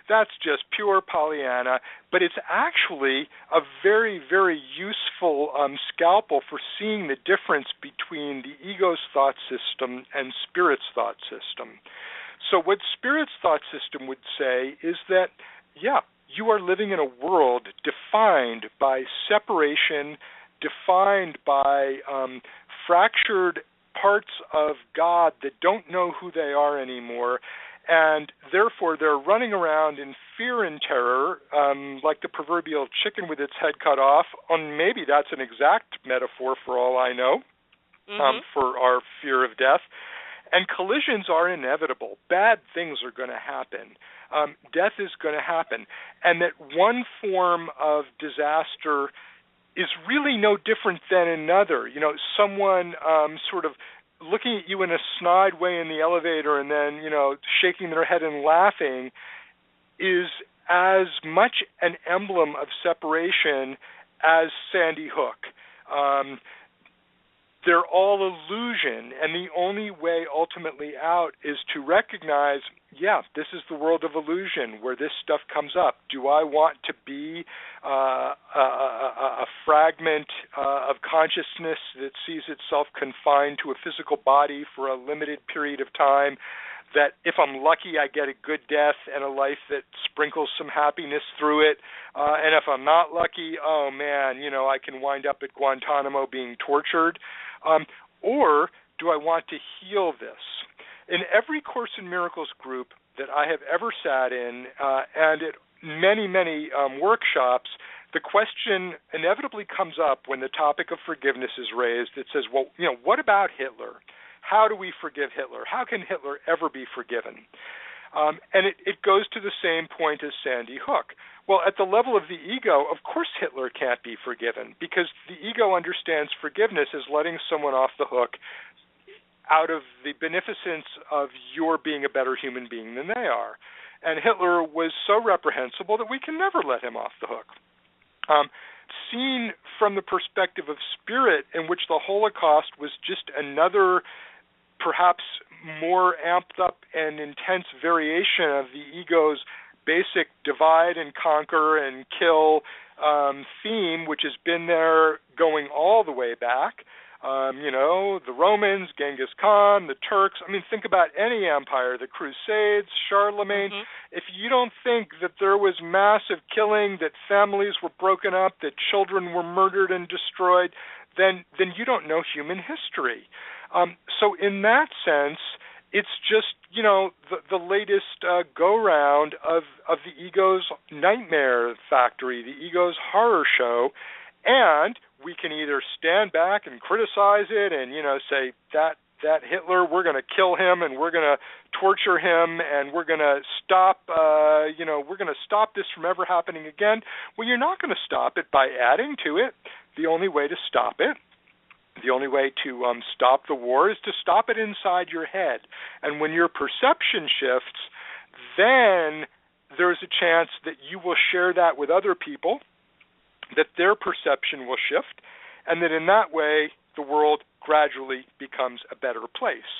that's just pure Pollyanna, but it's actually a very, very useful scalpel for seeing the difference between the ego's thought system and Spirit's thought system. So what Spirit's thought system would say is that, you are living in a world defined by separation, defined by fractured parts of God that don't know who they are anymore, and therefore they're running around in fear and terror, like the proverbial chicken with its head cut off, and maybe that's an exact metaphor for all I know, for our fear of death. And collisions are inevitable. Bad things are going to happen. Death is going to happen. And that one form of disaster is really no different than another. Someone sort of looking at you in a snide way in the elevator and then, shaking their head and laughing is as much an emblem of separation as Sandy Hook. They're all illusion, and the only way ultimately out is to recognize, this is the world of illusion where this stuff comes up. Do I want to be a fragment of consciousness that sees itself confined to a physical body for a limited period of time, that if I'm lucky I get a good death and a life that sprinkles some happiness through it, and if I'm not lucky, oh man, I can wind up at Guantanamo being tortured? Or do I want to heal this? In every Course in Miracles group that I have ever sat in, and at many, many workshops, the question inevitably comes up when the topic of forgiveness is raised. It says, well, what about Hitler? How do we forgive Hitler? How can Hitler ever be forgiven? And it goes to the same point as Sandy Hook. Well, at the level of the ego, of course Hitler can't be forgiven, because the ego understands forgiveness as letting someone off the hook out of the beneficence of your being a better human being than they are. And Hitler was so reprehensible that we can never let him off the hook. Seen from the perspective of Spirit, in which the Holocaust was just another, perhaps more amped up and intense variation of the ego's basic divide and conquer and kill theme, which has been there going all the way back. The Romans, Genghis Khan, the Turks. I mean, think about any empire, the Crusades, Charlemagne. If you don't think that there was massive killing, that families were broken up, that children were murdered and destroyed, then you don't know human history. So in that sense, it's just, the latest go-round of the ego's nightmare factory, the ego's horror show, and we can either stand back and criticize it and, say that Hitler, we're going to kill him and we're going to torture him and we're going to stop, we're going to stop this from ever happening again. Well, you're not going to stop it by adding to it. The only way to stop it, the only way to stop the war is to stop it inside your head. And when your perception shifts, then there's a chance that you will share that with other people, that their perception will shift, and that in that way the world gradually becomes a better place.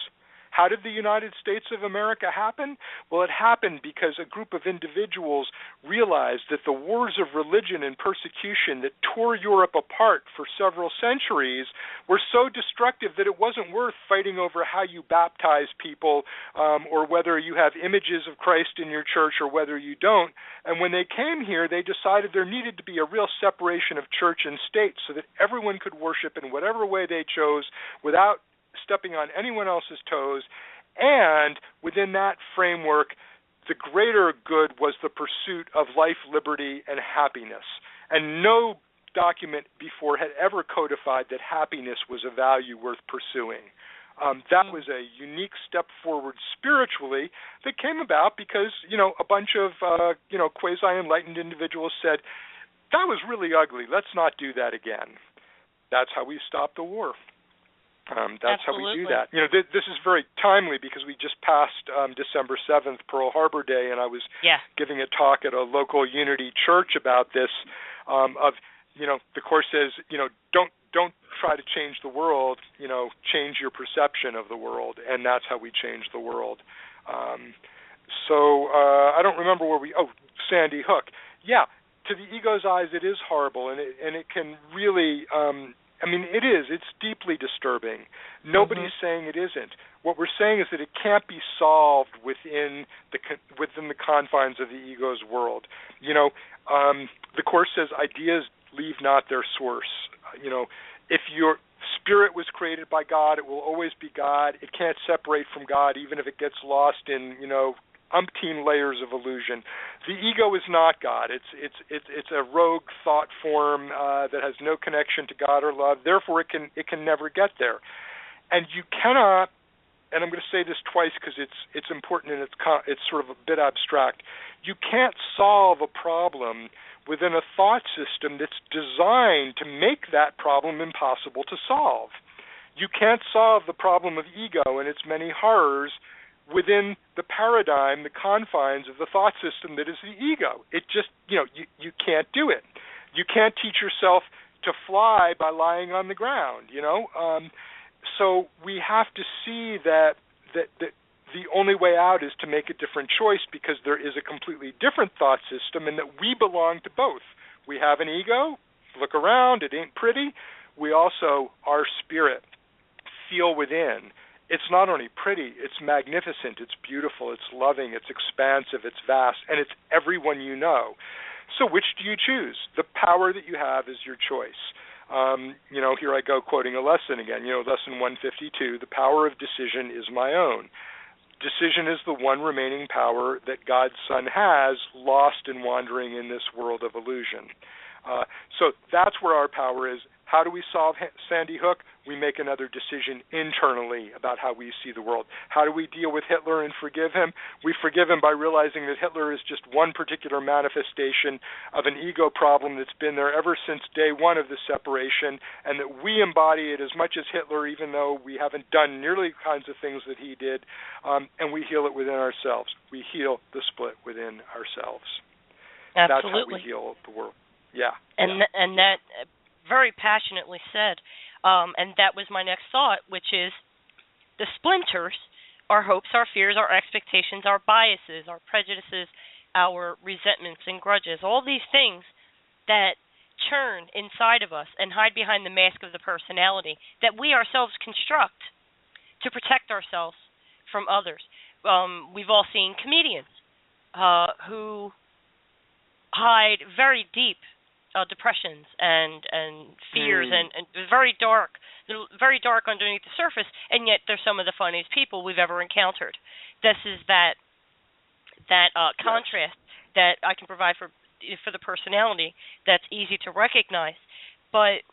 How did the United States of America happen? Well, it happened because a group of individuals realized that the wars of religion and persecution that tore Europe apart for several centuries were so destructive that it wasn't worth fighting over how you baptize people or whether you have images of Christ in your church or whether you don't. And when they came here, they decided there needed to be a real separation of church and state so that everyone could worship in whatever way they chose without stepping on anyone else's toes. And within that framework, the greater good was the pursuit of life, liberty, and happiness. And no document before had ever codified that happiness was a value worth pursuing. That was a unique step forward spiritually that came about because, a bunch of, quasi-enlightened individuals said, that was really ugly. Let's not do that again. That's how we stop the war. That's how we do that. This is very timely because we just passed December 7th, Pearl Harbor Day, and I was giving a talk at a local Unity church about this. The Course says, don't try to change the world. Change your perception of the world, and that's how we change the world. I don't remember where Sandy Hook. Yeah, to the ego's eyes, it is horrible, and it can really. It is. It's deeply disturbing. Nobody's saying it isn't. What we're saying is that it can't be solved within the confines of the ego's world. The Course says ideas leave not their source. If your spirit was created by God, it will always be God. It can't separate from God, even if it gets lost in, umpteen layers of illusion. The ego is not God. It's a rogue thought form that has no connection to God or love. Therefore, it can never get there. And you cannot. And I'm going to say this twice because it's important and it's sort of a bit abstract. You can't solve a problem within a thought system that's designed to make that problem impossible to solve. You can't solve the problem of ego and its many horrors within the paradigm, the confines of the thought system that is the ego. It just, you can't do it. You can't teach yourself to fly by lying on the ground, So we have to see that the only way out is to make a different choice because there is a completely different thought system and that we belong to both. We have an ego, look around, it ain't pretty. We also, our spirit, feel within. It's not only pretty, it's magnificent, it's beautiful, it's loving, it's expansive, it's vast, and it's everyone you know. So which do you choose? The power that you have is your choice. Here I go quoting a lesson again, lesson 152, the power of decision is my own. Decision is the one remaining power that God's Son has, lost and wandering in this world of illusion. So that's where our power is. How do we solve Sandy Hook? We make another decision internally about how we see the world. How do we deal with Hitler and forgive him? We forgive him by realizing that Hitler is just one particular manifestation of an ego problem that's been there ever since day one of the separation, and that we embody it as much as Hitler, even though we haven't done nearly the kinds of things that he did, and we heal it within ourselves. We heal the split within ourselves. Absolutely. That's how we heal the world. Yeah. And that very passionately said. And that was my next thought, which is the splinters, our hopes, our fears, our expectations, our biases, our prejudices, our resentments and grudges, all these things that churn inside of us and hide behind the mask of the personality that we ourselves construct to protect ourselves from others. We've all seen comedians who hide very deep depressions and fears and very dark underneath the surface, and yet they're some of the funniest people we've ever encountered. This is that contrast that I can provide for the personality that's easy to recognize. But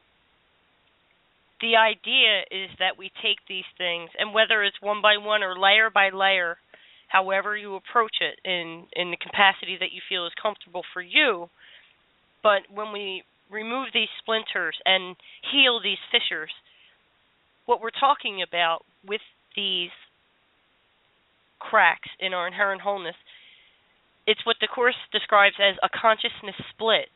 the idea is that we take these things, and whether it's one by one or layer by layer, however you approach it in the capacity that you feel is comfortable for you. But when we remove these splinters and heal these fissures, what we're talking about with these cracks in our inherent wholeness, it's what the Course describes as a consciousness split.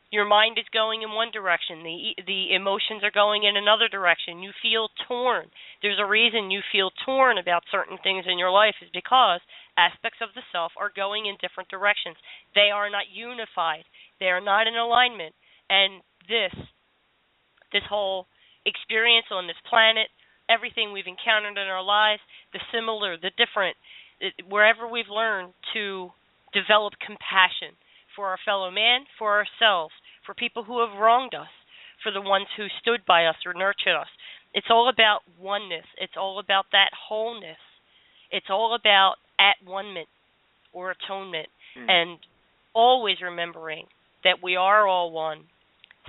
Your mind is going in one direction. The emotions are going in another direction. You feel torn. There's a reason you feel torn about certain things in your life is because aspects of the self are going in different directions. They are not unified. They are not in alignment. And this whole experience on this planet, everything we've encountered in our lives, the similar, the different, wherever we've learned to develop compassion for our fellow man, for ourselves, for people who have wronged us, for the ones who stood by us or nurtured us. It's all about oneness. It's all about that wholeness. It's all about at-one-ment or atonement, and always remembering that we are all one,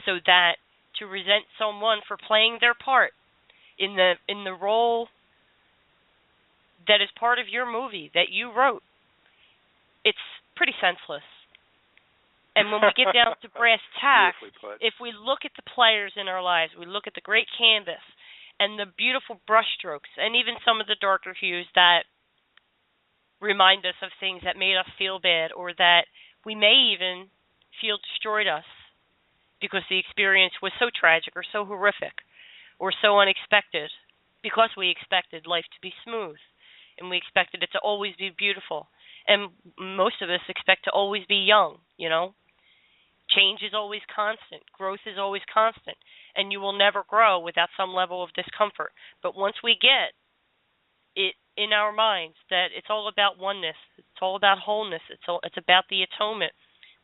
so that to resent someone for playing their part in the role that is part of your movie that you wrote, it's pretty senseless. And when we get down to brass tacks, if we look at the players in our lives, we look at the great canvas and the beautiful brushstrokes and even some of the darker hues that remind us of things that made us feel bad or that we may even feel destroyed us because the experience was so tragic or so horrific or so unexpected, because we expected life to be smooth and we expected it to always be beautiful. And most of us expect to always be young, you know. Change is always constant. Growth is always constant. And you will never grow without some level of discomfort. But once we get it in our minds that it's all about oneness, it's all about wholeness, it's about the atonement,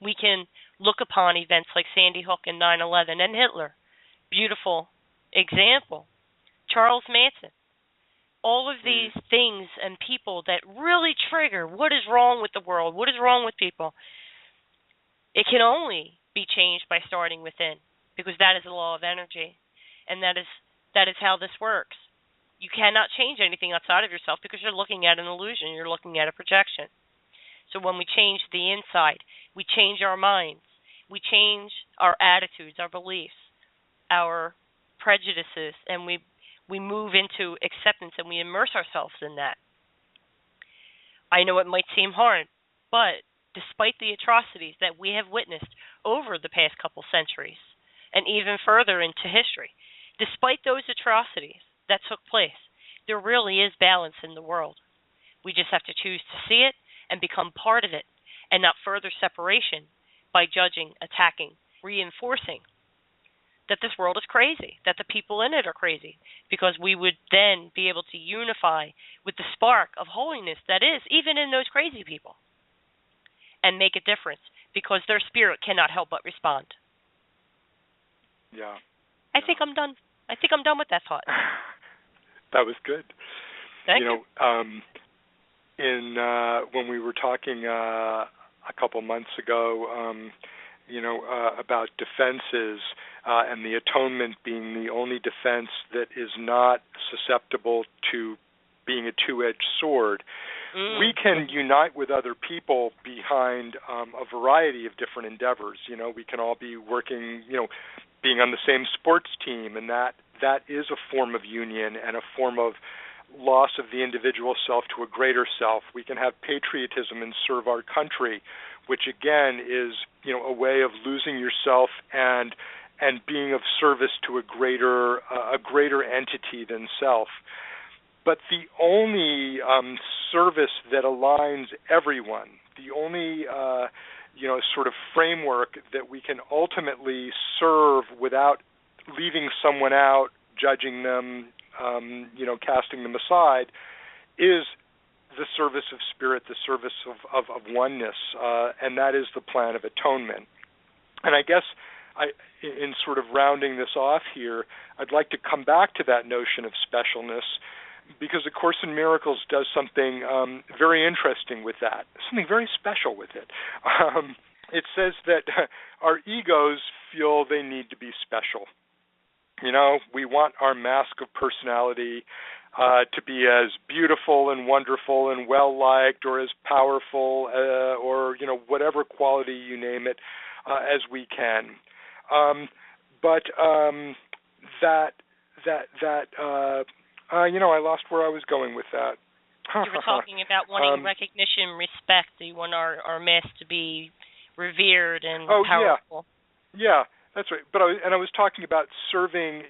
we can look upon events like Sandy Hook and 9/11 and Hitler. Beautiful example. Charles Manson. All of these things and people that really trigger what is wrong with the world, what is wrong with people. It can only be changed by starting within, because that is the law of energy, and that is how this works. You cannot change anything outside of yourself because you're looking at an illusion, you're looking at a projection. So when we change the inside, we change our minds, we change our attitudes, our beliefs, our prejudices, and we move into acceptance and we immerse ourselves in that. I know it might seem hard, but despite the atrocities that we have witnessed over the past couple centuries, and even further into history, despite those atrocities that took place, there really is balance in the world. We just have to choose to see it and become part of it, and not further separation by judging, attacking, reinforcing that this world is crazy, that the people in it are crazy, because we would then be able to unify with the spark of holiness that is even in those crazy people, and make a difference, because their spirit cannot help but respond. Yeah. I think I'm done. I think I'm done with that thought. That was good. Thank you. When we were talking a couple months ago, about defenses and the atonement being the only defense that is not susceptible to being a two-edged sword. We can unite with other people behind a variety of different endeavors. We can all be working, being on the same sports team, and that is a form of union and a form of loss of the individual self to a greater self. We can have patriotism and serve our country, which again is, a way of losing yourself and being of service to a greater entity than self. But the only service that aligns everyone, the only sort of framework that we can ultimately serve without leaving someone out, judging them, casting them aside, is the service of spirit, the service of oneness, and that is the plan of atonement. And I guess in sort of rounding this off here, I'd like to come back to that notion of specialness, because A Course in Miracles does something very interesting with that, something very special with it. It says that our egos feel they need to be special. We want our mask of personality to be as beautiful and wonderful and well-liked, or as powerful, or whatever quality you name it, as we can. I lost where I was going with that. You were talking about wanting recognition, respect. You want our mask to be revered and powerful. Yeah, that's right. But I was talking about serving,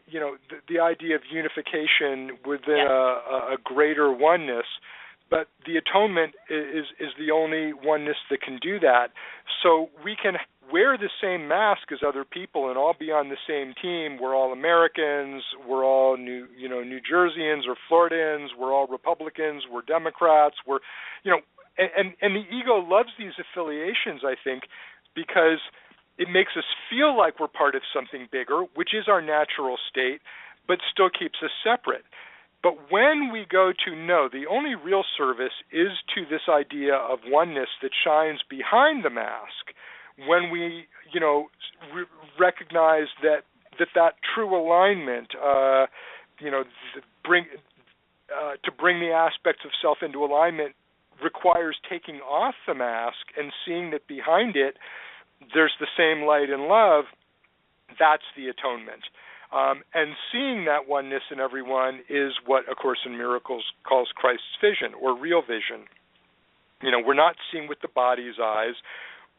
the idea of unification within a greater oneness. But the atonement is the only oneness that can do that. So we can wear the same mask as other people and all be on the same team. We're all Americans. We're all New Jerseyans or Floridans. We're all Republicans. We're Democrats. And the ego loves these affiliations, I think, because it makes us feel like we're part of something bigger, which is our natural state, but still keeps us separate. But when we go to no, the only real service is to this idea of oneness that shines behind the mask, when we, recognize that true alignment, to bring the aspects of self into alignment requires taking off the mask and seeing that behind it there's the same light and love. That's the atonement. And seeing that oneness in everyone is what A Course in Miracles calls Christ's vision, or real vision. We're not seeing with the body's eyes,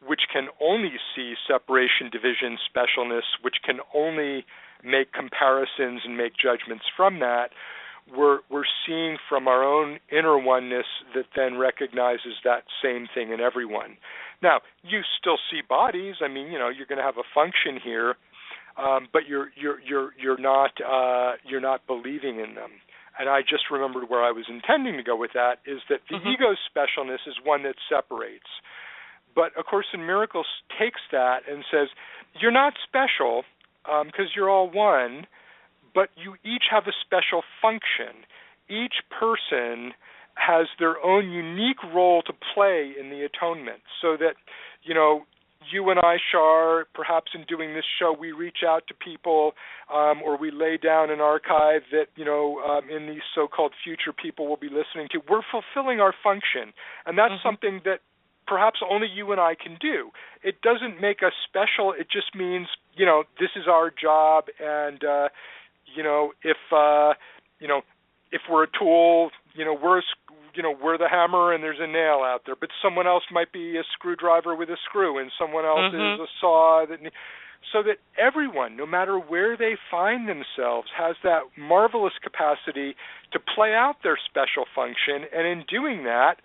which can only see separation, division, specialness, which can only make comparisons and make judgments from that. We're seeing from our own inner oneness that then recognizes that same thing in everyone. Now, you still see bodies. I mean, you're going to have a function here, but you're not believing in them. And I just remembered where I was intending to go with that, is that the ego's specialness is one that separates. But A Course in Miracles takes that and says, you're not special because you're all one, but you each have a special function. Each person has their own unique role to play in the atonement, so that, you and I, Shar, perhaps in doing this show, we reach out to people or we lay down an archive that, in these so-called future people will be listening to. We're fulfilling our function, and that's something that perhaps only you and I can do. It doesn't make us special. It just means, this is our job, and, if we're a tool, we're the hammer and there's a nail out there, but someone else might be a screwdriver with a screw, and someone else is a saw. So that everyone, no matter where they find themselves, has that marvelous capacity to play out their special function, and in doing that,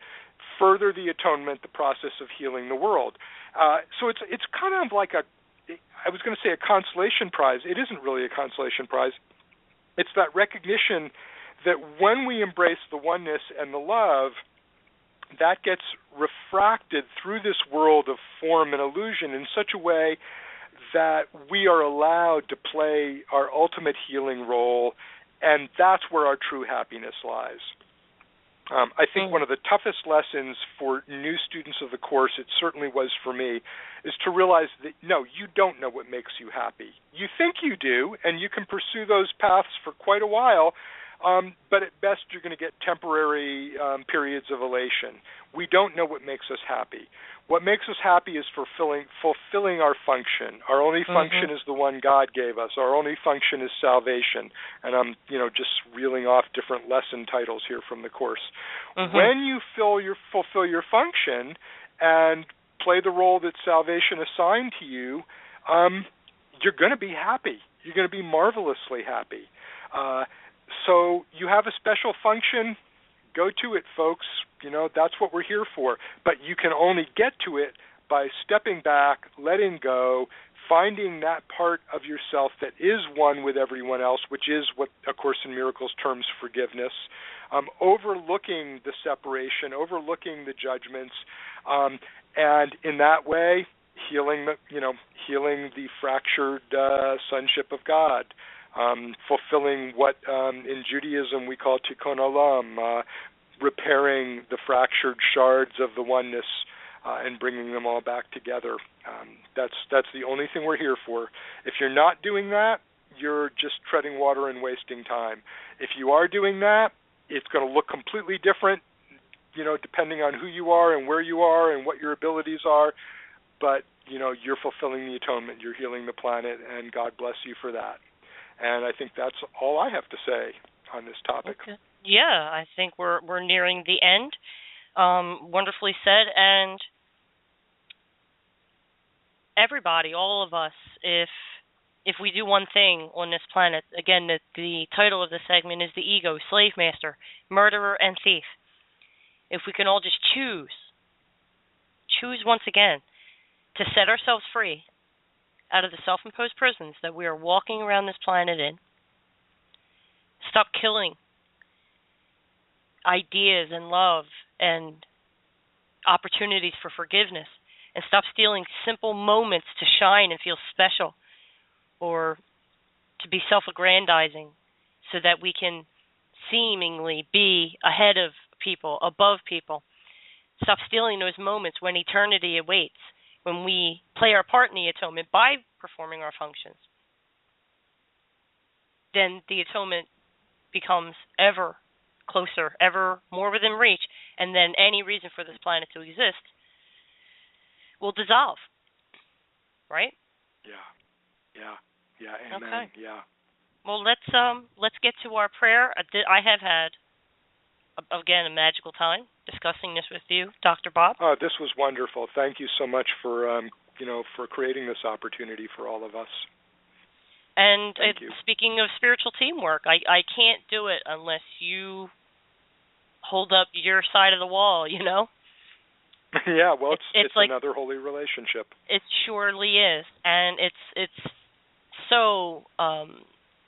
further the atonement, the process of healing the world. So it's kind of like I was going to say a consolation prize. It isn't really a consolation prize. It's that recognition that when we embrace the oneness and the love, that gets refracted through this world of form and illusion in such a way that we are allowed to play our ultimate healing role, and that's where our true happiness lies. I think one of the toughest lessons for new students of the Course, it certainly was for me, is to realize that, no, you don't know what makes you happy. You think you do, and you can pursue those paths for quite a while, but at best you're going to get temporary periods of elation. We don't know what makes us happy. What makes us happy is fulfilling our function. Our only function is the one God gave us. Our only function is salvation. And I'm, just reeling off different lesson titles here from the Course. When you fulfill your function and play the role that salvation assigned to you, you're going to be happy. You're going to be marvelously happy. So you have a special function. Go to it, folks. That's what we're here for. But you can only get to it by stepping back, letting go, finding that part of yourself that is one with everyone else, which is what A Course in Miracles terms forgiveness, overlooking the separation, overlooking the judgments, and in that way, healing the fractured sonship of God. Fulfilling what in Judaism we call tikkun olam, repairing the fractured shards of the oneness and bringing them all back together. That's the only thing we're here for. If you're not doing that, you're just treading water and wasting time. If you are doing that, it's going to look completely different, depending on who you are and where you are and what your abilities are. But, you're fulfilling the atonement. You're healing the planet, and God bless you for that. And I think that's all I have to say on this topic. Okay. Yeah, I think we're nearing the end. Wonderfully said. And everybody, all of us, if we do one thing on this planet, again, the title of the segment is The Ego, Slave Master, Murderer, and Thief. If we can all just choose once again to set ourselves free out of the self-imposed prisons that we are walking around this planet in, stop killing ideas and love and opportunities for forgiveness, and stop stealing simple moments to shine and feel special or to be self-aggrandizing so that we can seemingly be ahead of people, above people. Stop stealing those moments when eternity awaits, when we play our part in the atonement by performing our functions. Then the atonement becomes ever closer, ever more within reach, and then any reason for this planet to exist will dissolve. Right? Yeah, amen. Okay. Yeah. Well, let's get to our prayer. I have had, again, a magical time discussing this with you, Dr. Bob. This was wonderful. Thank you so much for for creating this opportunity for all of us. And speaking of spiritual teamwork, I can't do it unless you hold up your side of the wall, Yeah, well, it's like another holy relationship. It surely is, and it's so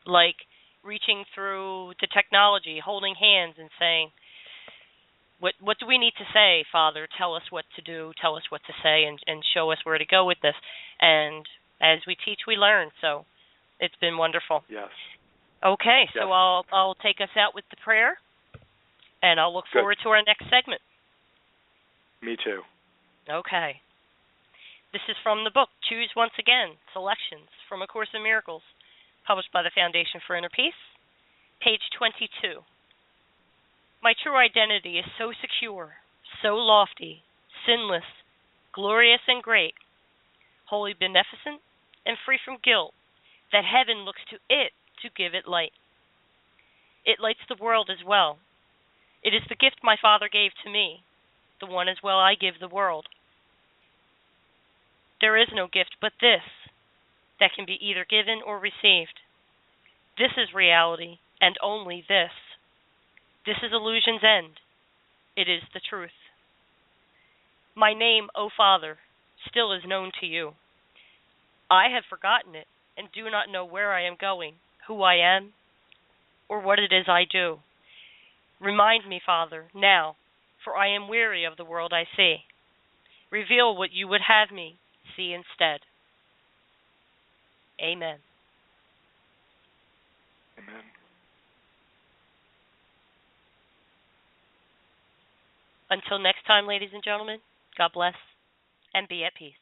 like reaching through the technology, holding hands and saying, what do we need to say, Father? Tell us what to do, tell us what to say, and show us where to go with this. And as we teach, we learn. So it's been wonderful. Yes. Okay, yes. So I'll take us out with the prayer, and I'll look forward to our next segment. Me too. Okay. This is from the book, Choose Once Again, Selections from A Course in Miracles, published by the Foundation for Inner Peace, page 22. My true identity is so secure, so lofty, sinless, glorious and great, wholly beneficent and free from guilt, that heaven looks to it to give it light. It lights the world as well. It is the gift my Father gave to me, the one as well I give the world. There is no gift but this, that can be either given or received. This is reality, and only this. This is illusion's end. It is the truth. My name, O Father, still is known to you. I have forgotten it, and do not know where I am going, who I am, or what it is I do. Remind me, Father, now, for I am weary of the world I see. Reveal what you would have me see instead. Amen. Amen. Until next time, ladies and gentlemen, God bless and be at peace.